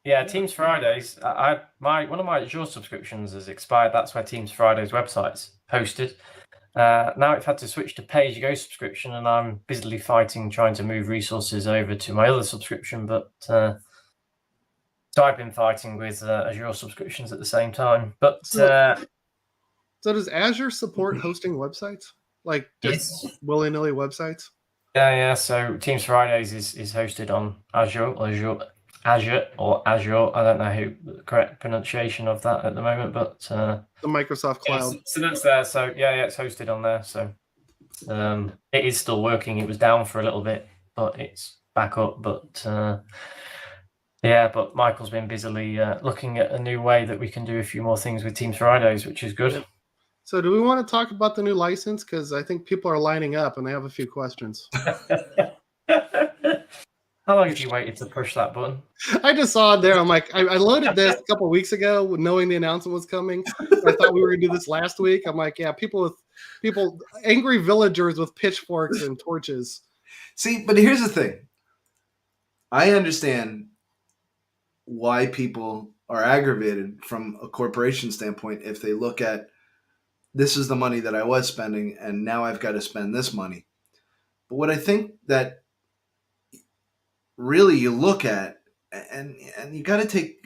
Speaker 3: Yeah, Teams Fridays. One of my Azure subscriptions has expired. That's where Teams Fridays website's hosted. Now I've had to switch to pay-as-you-go subscription, and I'm busily fighting trying to move resources over to my other subscription. But so I've been fighting with Azure subscriptions at the same time. But
Speaker 1: so does Azure support hosting websites, like just willy-nilly websites?
Speaker 3: Yeah. So Teams Fridays is hosted on Azure. I don't know the correct pronunciation of that at the moment, but
Speaker 1: the Microsoft Cloud.
Speaker 3: Yeah, so that's there. So yeah, it's hosted on there. So it is still working. It was down for a little bit, but it's back up. But but Michael's been busily looking at a new way that we can do a few more things with Teams Fridays, which is good.
Speaker 1: Yep. So do we want to talk about the new license? Because I think people are lining up and they have a few questions.
Speaker 3: How long have you waited to push that button?
Speaker 1: I just saw it there. I'm like, I loaded this a couple of weeks ago, knowing the announcement was coming. I thought we were going to do this last week. I'm like, yeah, angry villagers with pitchforks and torches.
Speaker 2: See, but here's the thing. I understand why people are aggravated from a corporation standpoint if they look at this is the money that I was spending and now I've got to spend this money. But what I think that really you look at and you got to take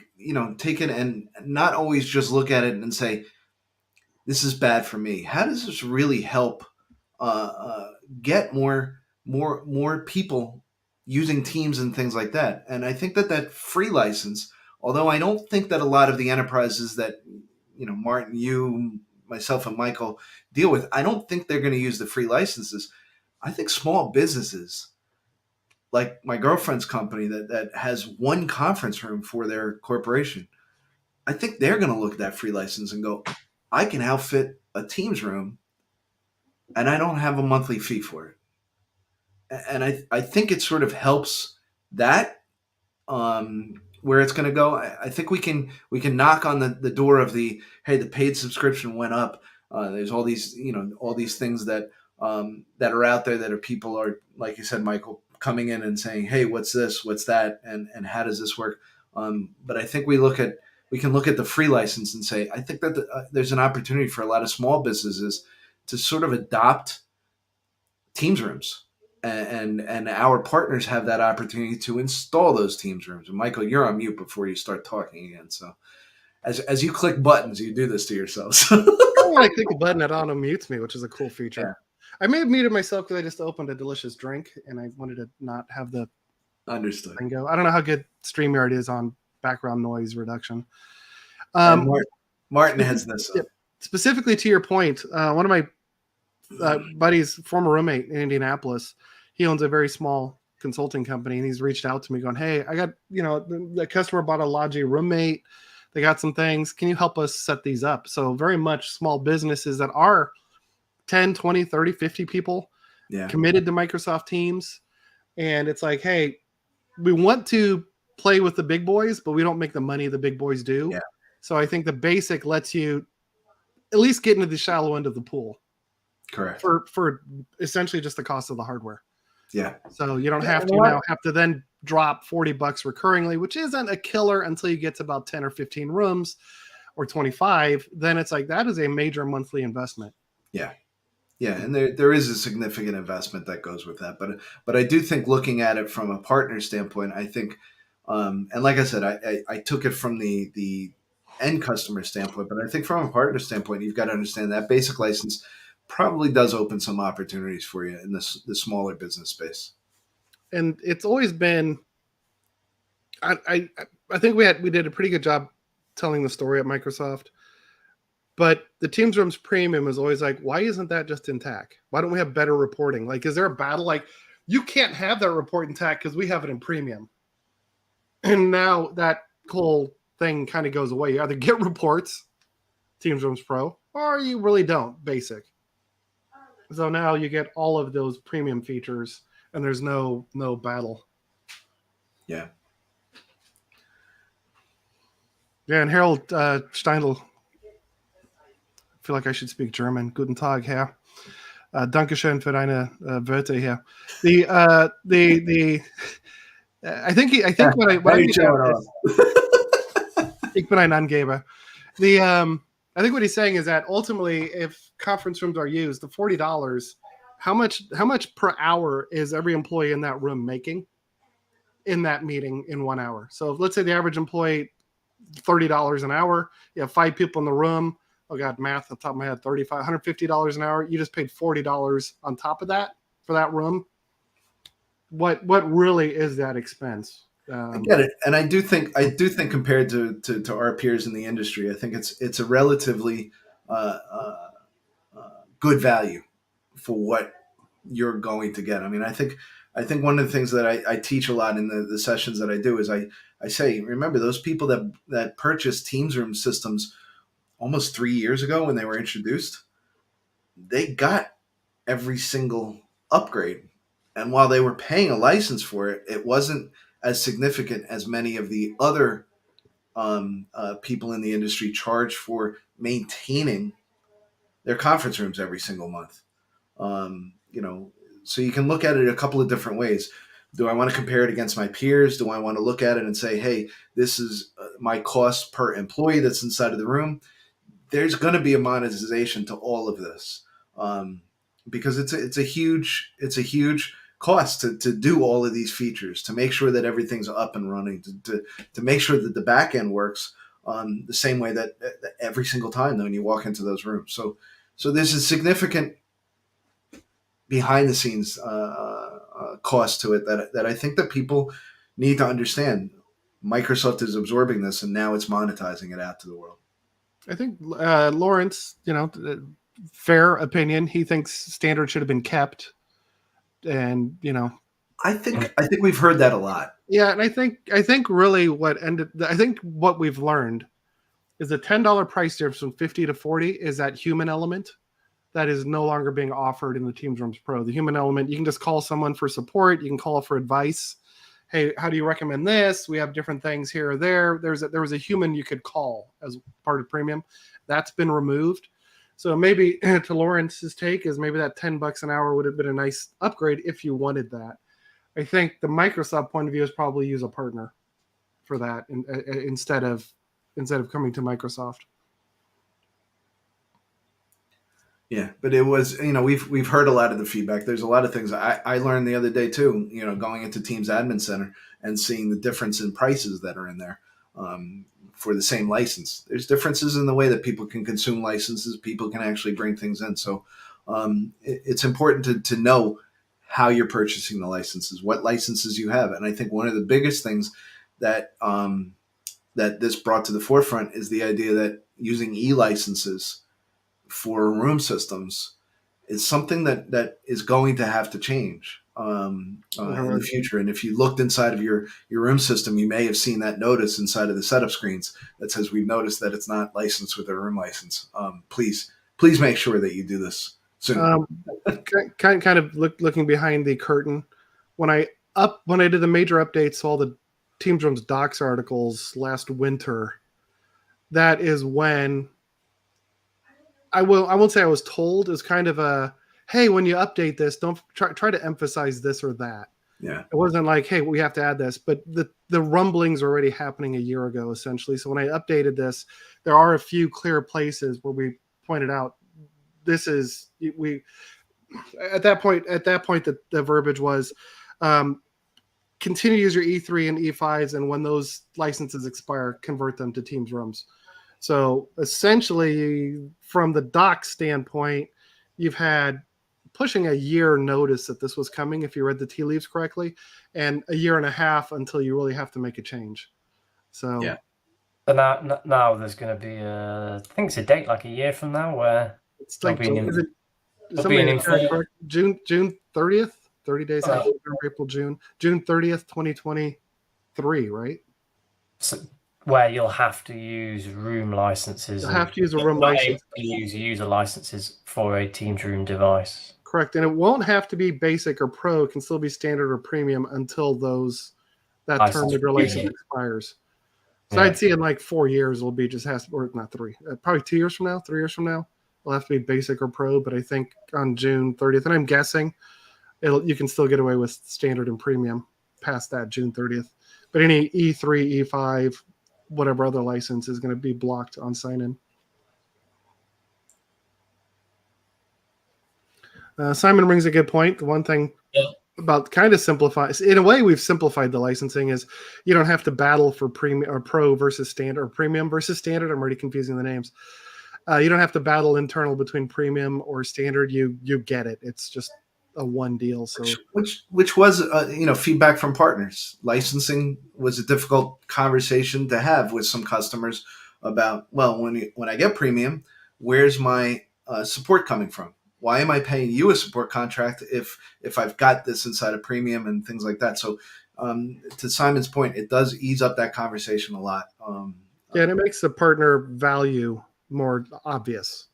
Speaker 2: it and not always just look at it and say this is bad for me. How does this really help get more people using Teams and things like that? And I think that free license, although I don't think that a lot of the enterprises that Martin, you, myself, and Michael deal with, I don't think they're going to use the free licenses. I think small businesses like my girlfriend's company that has one conference room for their corporation, I think they're going to look at that free license and go, I can outfit a Teams room and I don't have a monthly fee for it. And I think it sort of helps that where it's going to go. I think we can knock on the door of the, hey, the paid subscription went up. There's all these, all these things that are out there that are people are, like you said, Michael, coming in and saying, hey, what's this, what's that, and how does this work? But I think we can look at the free license and say, I think that there's an opportunity for a lot of small businesses to sort of adopt Teams rooms. And our partners have that opportunity to install those Teams rooms. And Michael, you're on mute before you start talking again. So as you click buttons, you do this to yourselves.
Speaker 1: When I click a button, it auto mutes me, which is a cool feature.
Speaker 2: Yeah.
Speaker 1: I may have muted myself because I just opened a delicious drink and I wanted to not have the
Speaker 2: Understood
Speaker 1: thing go. I don't know how good StreamYard is on background noise reduction.
Speaker 2: Martin has this.
Speaker 1: Specifically to your point, one of my buddy's former roommate in Indianapolis, he owns a very small consulting company, and he's reached out to me going, hey, I got, the customer bought a Logi roommate. They got some things. Can you help us set these up? So very much small businesses that are 10, 20, 30, 50 people committed to Microsoft Teams. And it's like, hey, we want to play with the big boys, but we don't make the money the big boys do.
Speaker 2: Yeah.
Speaker 1: So I think the basic lets you at least get into the shallow end of the pool.
Speaker 2: Correct.
Speaker 1: For essentially just the cost of the hardware.
Speaker 2: Yeah.
Speaker 1: So you don't have to then drop $40 recurringly, which isn't a killer until you get to about 10 or 15 rooms or 25. Then it's like, that is a major monthly investment.
Speaker 2: Yeah. Yeah. And there is a significant investment that goes with that. But I do think looking at it from a partner standpoint, I think, and like I said, I took it from the end customer standpoint, but I think from a partner standpoint, you've got to understand that basic license probably does open some opportunities for you in the smaller business space.
Speaker 1: And it's always been, I think we did a pretty good job telling the story at Microsoft, but the Teams Rooms Premium is always like, why isn't that just in TAC? Why don't we have better reporting? Like, is there a battle? Like, you can't have that report in TAC because we have it in Premium. And now that whole thing kind of goes away. You either get reports, Teams Rooms Pro, or you really don't, basic. So now you get all of those premium features, and there's no battle.
Speaker 2: Yeah.
Speaker 1: Yeah, and Harold Steindl, I feel like I should speak German. Guten Tag, Herr. Dankeschön für deine Wörter hier. I think what I Ich bin ein Angeber. I think what he's saying is that ultimately, if conference rooms are used, the $40, how much per hour is every employee in that room making in that meeting in 1 hour? So let's say the average employee, $30 an hour. You have 5 people in the room. Oh God, math on top of my head, $150 an hour. You just paid $40 on top of that for that room. What really is that expense?
Speaker 2: I get it, and I do think compared to our peers in the industry, I think it's a relatively good value for what you're going to get. I mean, I think one of the things that I teach a lot in the sessions that I do is I say, remember those people that purchased Teams Room systems almost 3 years ago when they were introduced, they got every single upgrade, and while they were paying a license for it, it wasn't as significant as many of the other people in the industry charge for maintaining their conference rooms every single month. So you can look at it a couple of different ways. Do I want to compare it against my peers? Do I want to look at it and say, hey, this is my cost per employee that's inside of the room? There's going to be a monetization to all of this because it's a huge cost to do all of these features, to make sure that everything's up and running, to make sure that the back end works the same way that every single time when you walk into those rooms. So there's a significant behind the scenes cost to it that I think that people need to understand. Microsoft is absorbing this, and now it's monetizing it out to the world.
Speaker 1: I think Lawrence, fair opinion. He thinks standards should have been kept. And
Speaker 2: I think we've heard that a lot.
Speaker 1: Yeah, and I think really what we've learned is the $10 price difference from 50 to 40 is that human element that is no longer being offered in the Teams Rooms Pro. The human element, you can just call someone for support. You can call for advice. Hey, how do you recommend this? We have different things here or there. There was a human you could call as part of premium. That's been removed. So maybe to Lawrence's take is maybe that $10 an hour would have been a nice upgrade if you wanted that. I think the Microsoft point of view is probably use a partner for that instead of coming to Microsoft.
Speaker 2: Yeah, but it was, we've heard a lot of the feedback. There's a lot of things I learned the other day too, going into Teams Admin Center and seeing the difference in prices that are in there for the same license. There's differences in the way that people can consume licenses. People can actually bring things in. So it's important to know how you're purchasing the licenses, what licenses you have. And I think one of the biggest things that that this brought to the forefront is the idea that using e-licenses for room systems is something that is going to have to change in the future. And if you looked inside of your room system, you may have seen that notice inside of the setup screens that says, we've noticed that it's not licensed with a room license. Please make sure that you do this soon.
Speaker 1: Kind of looking behind the curtain, when I did the major updates to all the Teams Rooms docs articles last winter, that is when I won't say I was told. It was kind of a, hey, when you update this, don't try to emphasize this or that.
Speaker 2: Yeah.
Speaker 1: It wasn't like, hey, we have to add this, but the rumblings were already happening a year ago, essentially. So when I updated this, there are a few clear places where we pointed out this is at that point the verbiage was continue to use your E3 and E5s, and when those licenses expire, convert them to Teams Rooms. So essentially, from the doc standpoint, you've had pushing a year notice that this was coming, if you read the tea leaves correctly, and a year and a half until you really have to make a change. So
Speaker 2: yeah.
Speaker 3: So now there's going to be I think it's a date like a year from now where
Speaker 1: it's like June 30th, 30 days after April, June 30th, 2023, right?
Speaker 3: So, where you'll have to use room licenses.
Speaker 1: You'll have to use a room license.
Speaker 3: Use user licenses for a Teams Room device.
Speaker 1: Correct, and it won't have to be basic or pro. It can still be standard or premium until that term of your license expires. So I'd see in like 4 years it'll be or not 3, probably 2 years from now, 3 years from now, it'll have to be basic or pro. But I think on June 30th, and I'm guessing you can still get away with standard and premium past that June 30th. But any E3, E5, whatever other license is going to be blocked on sign-in. Simon brings a good point. The one thing about kind of simplify, in a way, we've simplified the licensing is you don't have to battle for premium or pro versus standard or premium versus standard. I'm already confusing the names. You don't have to battle internal between premium or standard. You get it. It's just a one deal. So
Speaker 2: which was feedback from partners. Licensing was a difficult conversation to have with some customers about, well, when I get premium, where's my support coming from? Why am I paying you a support contract if I've got this inside of premium and things like that? So to Simon's point, it does ease up that conversation a lot.
Speaker 1: And it makes the partner value more obvious.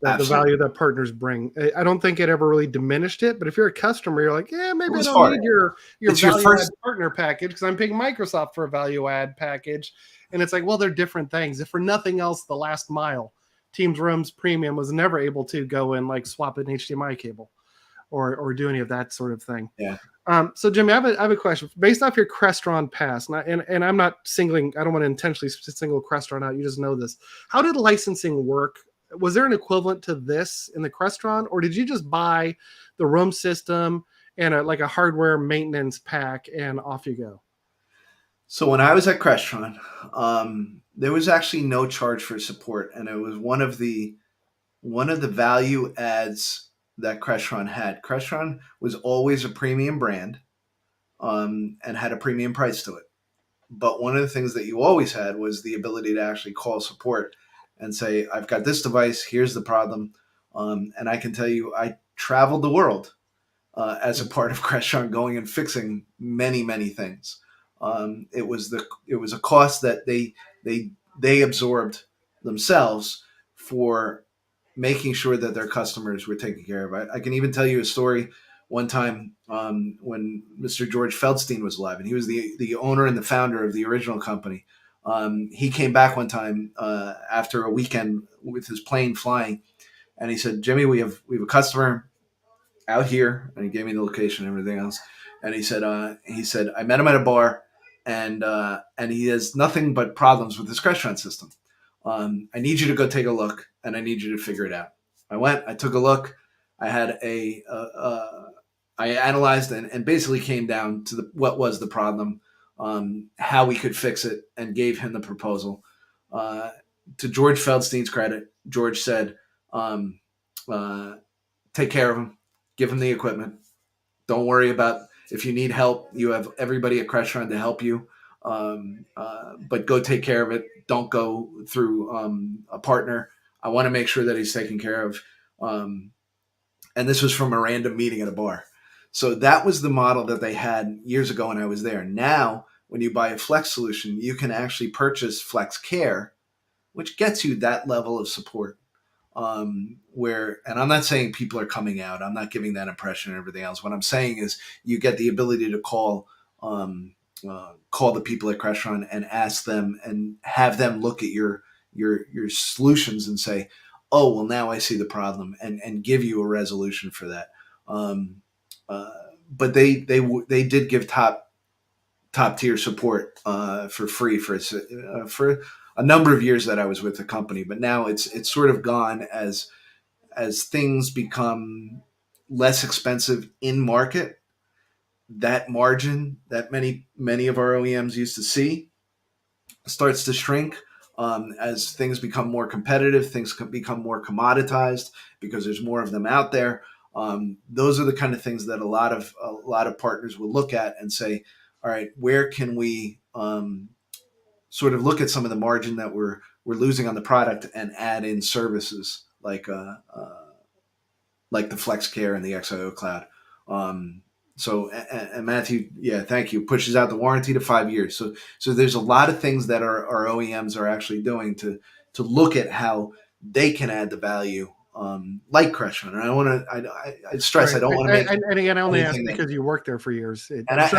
Speaker 1: The value that partners bring. I don't think it ever really diminished it, but if you're a customer, you're like, yeah, maybe I don't need your value add partner package because I'm paying Microsoft for a value add package. And it's like, well, they're different things. If for nothing else, the last mile, Teams Rooms Premium was never able to go and like swap an HDMI cable or do any of that sort of thing.
Speaker 2: Yeah.
Speaker 1: So Jimmy, I have a question based off your Crestron pass, and I'm not singling. I don't want to intentionally single Crestron out. You just know this. How did licensing work? Was there an equivalent to this in the Crestron, or did you just buy the room system and a hardware maintenance pack and off you go?
Speaker 2: So when I was at Crestron, there was actually no charge for support, and it was one of the value adds that Crestron had. Crestron was always a premium brand, and had a premium price to it. But one of the things that you always had was the ability to actually call support and say, I've got this device, here's the problem. And I can tell you, I traveled the world as a part of Crestron, going and fixing many, many things. It was a cost that they absorbed themselves for making sure that their customers were taken care of. I can even tell you a story. One time when Mr. George Feldstein was alive, and he was the owner and the founder of the original company. He came back one time after a weekend with his plane flying, and he said, "Jimmy, we have a customer out here," and he gave me the location and everything else. And he said, I met him at a bar, and he has nothing but problems with his restaurant system. I need you to go take a look, and I need you to figure it out. I went, I took a look. I had I analyzed and basically came down to what was the problem, how we could fix it, and gave him the proposal. To George Feldstein's credit, George said, take care of him, give him the equipment. Don't worry about if you need help. You have everybody at Crestron to help you, but go take care of it. Don't go through a partner. I want to make sure that he's taken care of. And this was from a random meeting at a bar. So that was the model that they had years ago when I was there. Now, when you buy a Flex solution, you can actually purchase Flex Care, which gets you that level of support. And I'm not saying people are coming out. I'm not giving that impression and everything else. What I'm saying is you get the ability to call the people at Crestron and ask them and have them look at your solutions and say, oh, well, now I see the problem, and give you a resolution for that. But they did give top tier support for free for a number of years that I was with the company. But now it's sort of gone as things become less expensive in market. That margin that many of our OEMs used to see starts to shrink. As things become more competitive, things can become more commoditized because there's more of them out there. Those are the kind of things that a lot of partners will look at and say, all right, where can we sort of look at some of the margin that we're losing on the product and add in services like the Flex Care and the XIO Cloud. So Matthew, yeah, thank you. Pushes out the warranty to 5 years. So there's a lot of things that our OEMs are actually doing to look at how they can add the value, like Crestron. And I stress, right. I don't want to make.
Speaker 1: And again, I only ask because you worked there for years.
Speaker 2: I don't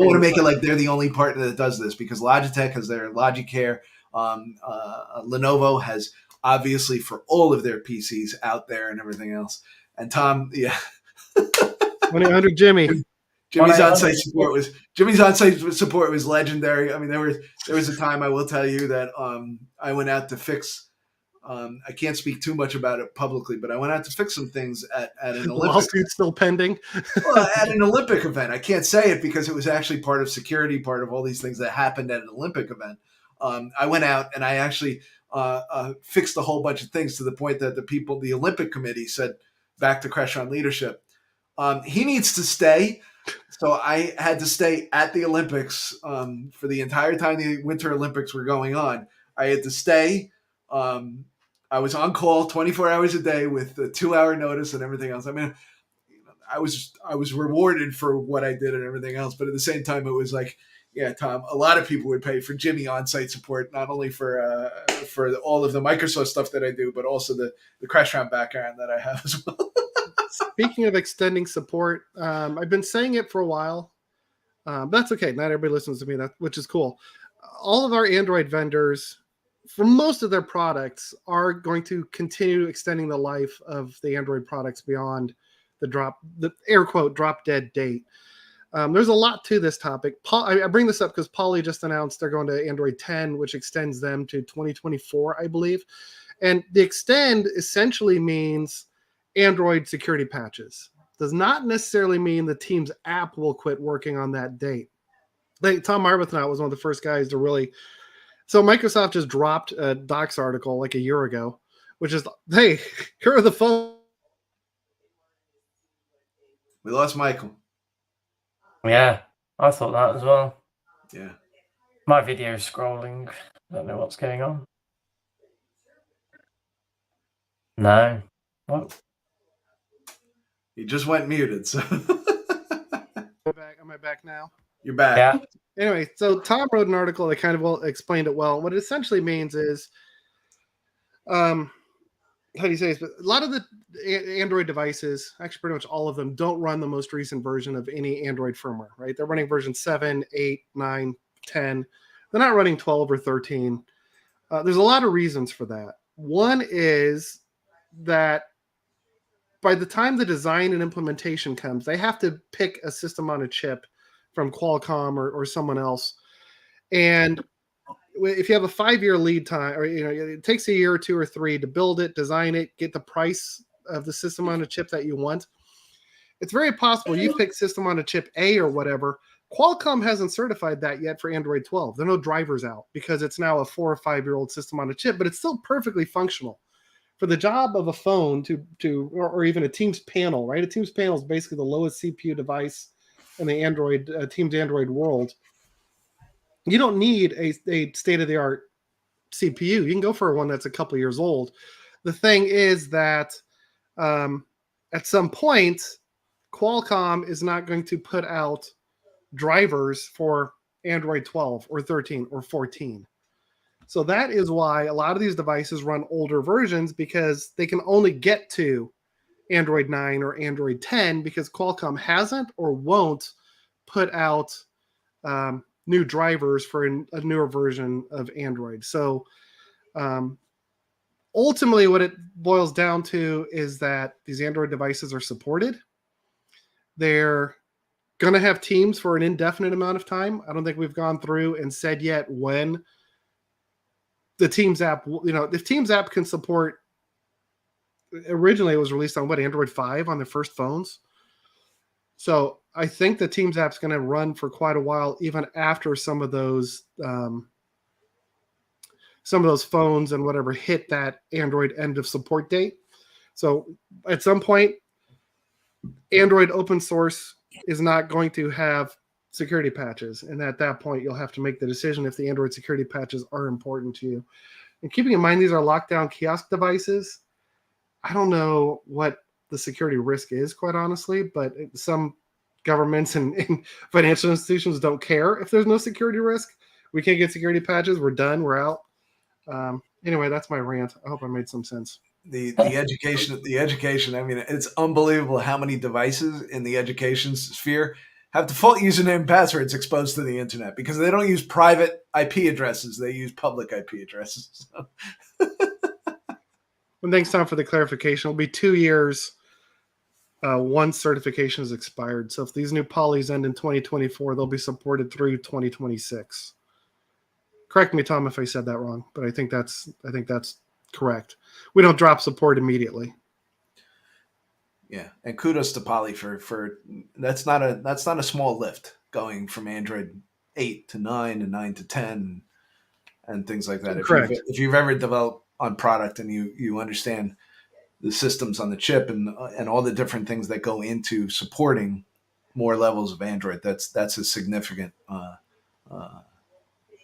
Speaker 2: want to make it like they're the only partner that does this, because Logitech has their Logicare. Lenovo has obviously for all of their PCs out there and everything else. And Tom, yeah.
Speaker 1: 1-800 Jimmy.
Speaker 2: Jimmy's on-site support was legendary. I mean, there was a time, I will tell you, that I went out to fix. I can't speak too much about it publicly, but I went out to fix some things at an Olympic.
Speaker 1: Lawsuit's still pending.
Speaker 2: Well, at an Olympic event. I can't say it because it was actually part of security, part of all these things that happened at an Olympic event. I went out and I actually fixed a whole bunch of things to the point that the Olympic committee said back to Crestron leadership, he needs to stay. So I had to stay at the Olympics for the entire time the Winter Olympics were going on. I had to stay. I was on call 24 hours a day with a 2-hour notice and everything else. I mean, I was rewarded for what I did and everything else. But at the same time, it was like, yeah, Tom, a lot of people would pay for Jimmy on-site support, not only for all of the Microsoft stuff that I do, but also the Crestron background that I have as well.
Speaker 1: Speaking of extending support, I've been saying it for a while, but that's okay. Not everybody listens to me, which is cool. All of our Android vendors, for most of their products, are going to continue extending the life of the Android products beyond the air quote drop dead date. There's a lot to this topic. I bring this up because Poly just announced they're going to Android 10, which extends them to 2024, I believe. And the extend essentially means Android security patches. Does not necessarily mean the team's app will quit working on that date. Like Tom Arbuthnot was one of the first guys to really. So Microsoft just dropped a Docs article like a year ago, which is, hey, here are the phones.
Speaker 2: We lost Michael.
Speaker 3: Yeah, I thought that as well.
Speaker 2: Yeah.
Speaker 3: My video is scrolling. I don't know what's going on. No. What?
Speaker 2: He just went muted. So.
Speaker 1: Am I back now?
Speaker 2: You're back.
Speaker 3: Yeah.
Speaker 1: Anyway, so Tom wrote an article that kind of explained it well. What it essentially means is how do you say this? But a lot of the Android devices, actually pretty much all of them, don't run the most recent version of any Android firmware, right? They're running version 7, 8, 9, 10. They're not running 12 or 13. There's a lot of reasons for that. One is that by the time the design and implementation comes, they have to pick a system on a chip from Qualcomm or someone else. And if you have a 5-year lead time, or it takes a year or 2 or 3 to build it, design it, get the price of the system on a chip that you want, it's very possible you pick system on a chip A or whatever. Qualcomm hasn't certified that yet for Android 12. There are no drivers out because it's now a 4 or 5-year-old system on a chip, but it's still perfectly functional for the job of a phone or even a Teams panel, right? A Teams panel is basically the lowest CPU device in the Android Teams Android world. You don't need a state-of-the-art CPU. You can go for one that's a couple years old. The thing is that at some point, Qualcomm is not going to put out drivers for Android 12 or 13 or 14. So that is why a lot of these devices run older versions, because they can only get to Android 9 or Android 10 because Qualcomm hasn't or won't put out new drivers for a newer version of Android. So ultimately what it boils down to is that these Android devices are supported. They're going to have Teams for an indefinite amount of time. I don't think we've gone through and said yet when the Teams app, if Teams app can support, originally it was released on Android 5 on the first phones. So I think the Teams app's going to run for quite a while, even after some of those phones and whatever hit that Android end of support date. So at some point, Android open source is not going to have security patches. And at that point, you'll have to make the decision if the Android security patches are important to you. And keeping in mind, these are lockdown kiosk devices. I don't know what the security risk is, quite honestly, but some governments and financial institutions don't care if there's no security risk. We can't get security patches. We're done. We're out. Anyway, that's my rant. I hope I made some sense.
Speaker 2: The education. I mean, it's unbelievable how many devices in the education sphere have default username and passwords exposed to the internet because they don't use private IP addresses. They use public IP addresses.
Speaker 1: Well, thanks, Tom, for the clarification. It'll be 2 years once certification is expired. So if these new polys end in 2024, they'll be supported through 2026. Correct me, Tom, if I said that wrong, but I think that's correct. We don't drop support immediately.
Speaker 2: Yeah, and kudos to Poly for that's not a small lift, going from Android 8 to 9 and 9 to 10 and things like that.
Speaker 1: Correct.
Speaker 2: If you've ever developed on product and you understand the systems on the chip and all the different things that go into supporting more levels of Android, that's a significant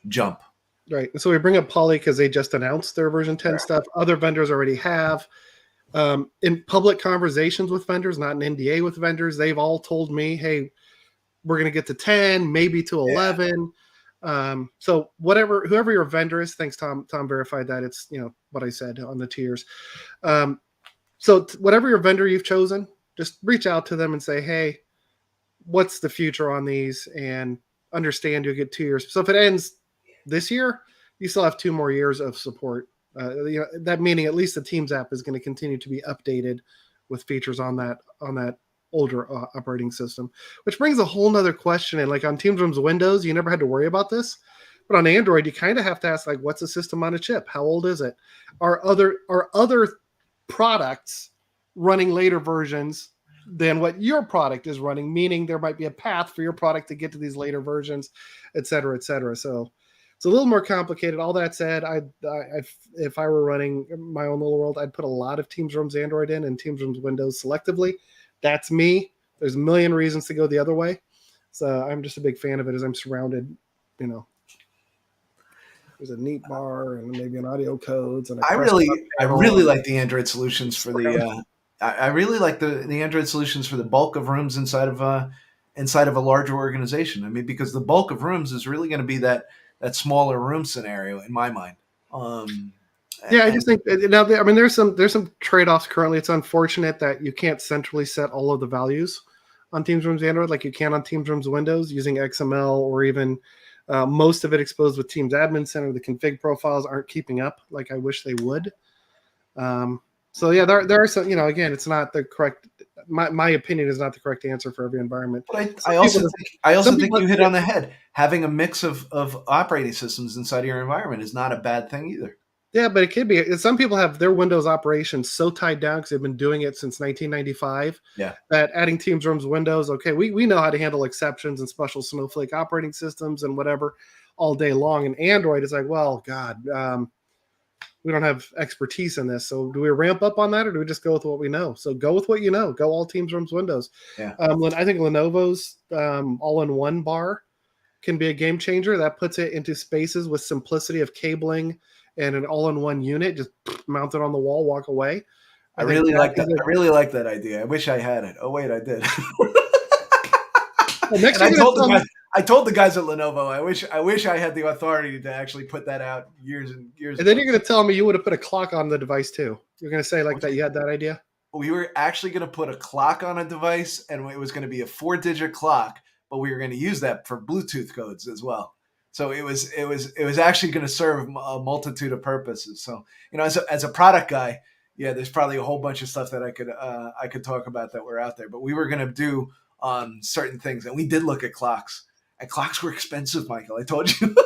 Speaker 2: jump.
Speaker 1: Right. So we bring up Poly because they just announced their version 10 stuff. Other vendors already have. In public conversations with vendors, not an NDA with vendors, they've all told me, hey, we're going to get to 10, maybe to 11. Yeah. So whoever your vendor is, thanks, Tom verified that. It's, what I said on the tiers. So whatever your vendor you've chosen, just reach out to them and say, hey, what's the future on these? And understand you'll get 2 years. So if it ends this year, you still have 2 more years of support. That meaning at least the Teams app is going to continue to be updated with features on that older operating system, which brings a whole nother question. And like on Teams Rooms Windows, you never had to worry about this, but on Android, you kind of have to ask, like, what's the system on a chip? How old is it? Are other products running later versions than what your product is running? Meaning there might be a path for your product to get to these later versions, et cetera, et cetera. So it's a little more complicated. All that said, if I were running my own little world, I'd put a lot of Teams Rooms Android in and Teams Rooms Windows selectively. That's me. There's a million reasons to go the other way. So I'm just a big fan of it as I'm surrounded, there's a neat bar and maybe an audio codes. And
Speaker 2: I really like the Android solutions for the, I really like the Android solutions for the bulk of rooms inside of a larger organization. I mean, because the bulk of rooms is really going to be that smaller room scenario in my mind.
Speaker 1: Yeah, I just think now. I mean, there's some trade-offs currently. It's unfortunate that you can't centrally set all of the values on Teams Rooms Android like you can on Teams Rooms Windows using XML, or even most of it exposed with Teams Admin Center. The config profiles aren't keeping up like I wish they would. So yeah, there are some. Again, it's not the correct. My opinion is not the correct answer for every environment.
Speaker 2: But I also think you hit on the head. Having a mix of operating systems inside of your environment is not a bad thing either.
Speaker 1: Yeah, but it could be. Some people have their Windows operations so tied down because they've been doing it since 1995.
Speaker 2: Yeah.
Speaker 1: That adding Teams Rooms Windows, okay, we know how to handle exceptions and special snowflake operating systems and whatever all day long. And Android is like, well, God, we don't have expertise in this. So do we ramp up on that, or do we just go with what we know? So go with what you know. Go all Teams Rooms Windows.
Speaker 2: Yeah.
Speaker 1: I think Lenovo's all-in-one bar can be a game changer. That puts it into spaces with simplicity of cabling and an all-in-one unit, just mount it on the wall, walk away.
Speaker 2: I really like that. I really like that idea. I wish I had it. Oh wait, I did. Well, I told the guys at Lenovo, I wish I had the authority to actually put that out years and years.
Speaker 1: And then you're going to tell me you would have put a clock on the device too. You're going to say like that you had that idea?
Speaker 2: We were actually going to put a clock on a device, and it was going to be a 4-digit clock, but we were going to use that for Bluetooth codes as well. So it was actually going to serve a multitude of purposes. So, as a product guy, yeah, there's probably a whole bunch of stuff that I could talk about that were out there. But we were going to do certain things, and we did look at clocks. And clocks were expensive, Michael. I told you.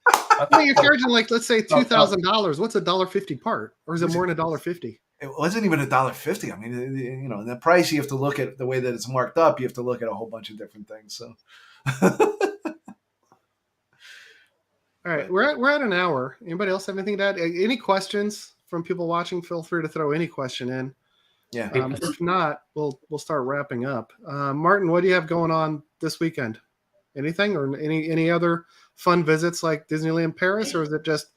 Speaker 1: I think you're charging like, let's say $2,000. What's $1.50 part, or is it more than $1.50?
Speaker 2: It wasn't even $1.50. I mean, the price, you have to look at the way that it's marked up. You have to look at a whole bunch of different things. So.
Speaker 1: All right, we're at an hour. Anybody else have anything to add? Any questions from people watching? Feel free to throw any question in.
Speaker 2: Yeah.
Speaker 1: If not, we'll start wrapping up. Martin, what do you have going on this weekend? Anything, or any other fun visits like Disneyland Paris, or is it just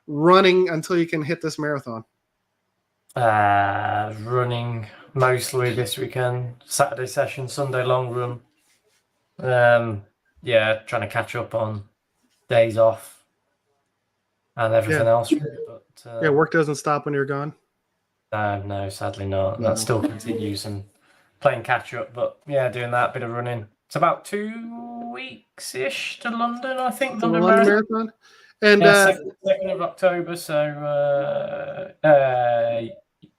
Speaker 1: running until you can hit this marathon?
Speaker 3: Running mostly this weekend. Saturday session, Sunday long run. Yeah, trying to catch up on days off and everything else. But
Speaker 1: work doesn't stop when you're gone.
Speaker 3: No, sadly not. That still continues, and playing catch up. But yeah, doing that bit of running. It's about 2 weeks ish to London, I think.
Speaker 1: The London Marathon. And
Speaker 3: 2nd of October. So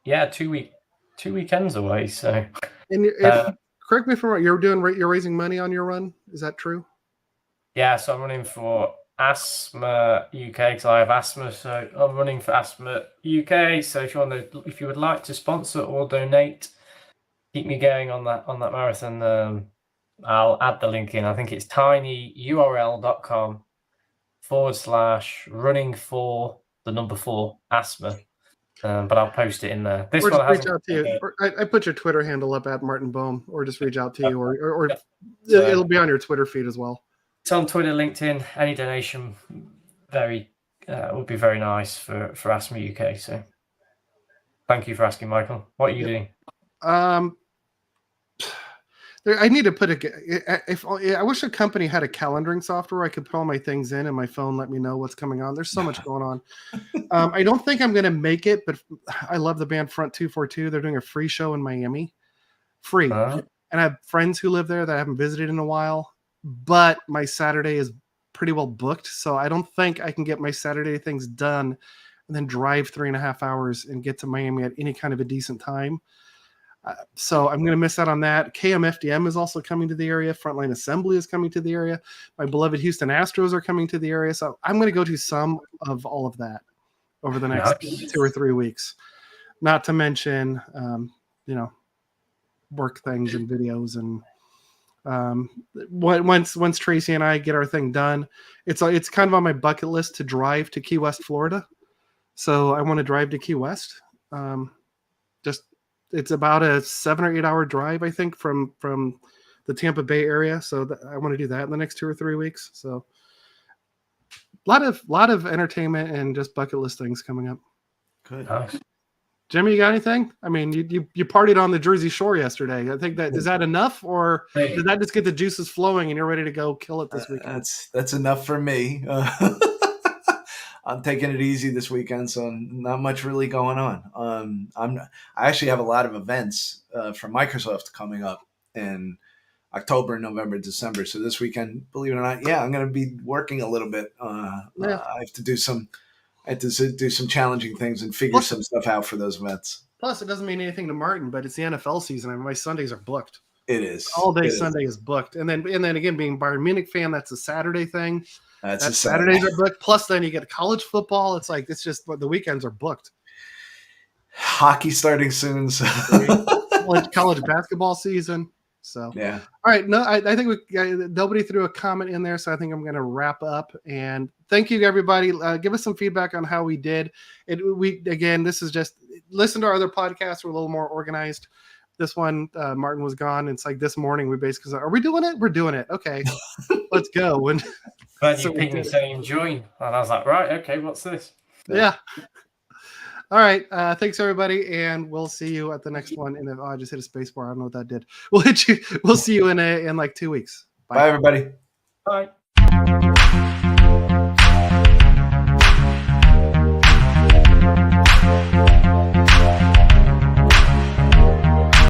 Speaker 3: 2 weekends away. So.
Speaker 1: And correct me if I'm wrong. You're raising money on your run. Is that true?
Speaker 3: Yeah, so I'm running for Asthma UK because I have asthma. So I'm running for Asthma UK. So if you would like to sponsor or donate, keep me going on that marathon. I'll add the link in. I think it's tinyurl.com/running for the number 4 asthma. But I'll post it in there. This
Speaker 1: or
Speaker 3: one
Speaker 1: just reach out to you. I put your Twitter handle up at Martin Bohm, or just reach out to you, or it'll be on your Twitter feed as well.
Speaker 3: It's on Twitter, LinkedIn. Any donation would be very nice for Asthma UK. So thank you for asking, Michael. What are you doing?
Speaker 1: I need to put I wish a company had a calendaring software I could put all my things in and my phone let me know what's coming on. There's so much going on. I don't think I'm going to make it, but I love the band Front 242. They're doing a free show in Miami. Free. And I have friends who live there that I haven't visited in a while, but my Saturday is pretty well booked. So I don't think I can get my Saturday things done and then drive 3.5 hours and get to Miami at any kind of a decent time. So I'm going to miss out on that. KMFDM is also coming to the area. Frontline Assembly is coming to the area. My beloved Houston Astros are coming to the area. So I'm going to go to some of all of that over the next 2 or 3 weeks. Not to mention, work things and videos. And once Tracy and I get our thing done, it's kind of on my bucket list to drive to Key West, Florida. So I want to drive to Key West. It's about a 7 or 8 hour drive, I think, from the Tampa Bay area. So I want to do that in the next 2 or 3 weeks. So a lot of entertainment and just bucket list things coming up.
Speaker 2: Good.
Speaker 1: Jimmy, you got anything? I mean, you partied on the Jersey Shore yesterday. I think is that enough, or did that just get the juices flowing and you're ready to go kill it this weekend?
Speaker 2: That's enough for me. I'm taking it easy this weekend, so not much really going on. I actually have a lot of events from Microsoft coming up in October, November, December. So this weekend, believe it or not, I'm going to be working a little bit. I have to do some challenging things and figure some stuff out for those events.
Speaker 1: Plus, it doesn't mean anything to Martin, but it's the NFL season, and my Sundays are booked.
Speaker 2: It is
Speaker 1: all day. Sunday is booked, and then again, being Bayern Munich fan, that's a Saturday thing. That's a Saturdays are booked. Plus, then you get college football. It's like it's just the weekends are booked.
Speaker 2: Hockey starting soon. So.
Speaker 1: college basketball season. So
Speaker 2: yeah.
Speaker 1: All right. No, I think nobody threw a comment in there, so I think I'm going to wrap up. And thank you, everybody. Give us some feedback on how we did. This is just listen to our other podcasts. We're a little more organized. This one, Martin was gone. It's like this morning we basically said, are we doing it? We're doing it. Okay, let's go. And
Speaker 3: but you pinged me saying join, and I was like, right, okay, what's this?
Speaker 1: Yeah. All right. Thanks, everybody, and we'll see you at the next one. And I just hit a space bar. I don't know what that did. We'll see you in like 2 weeks.
Speaker 2: Bye everybody.
Speaker 3: Bye.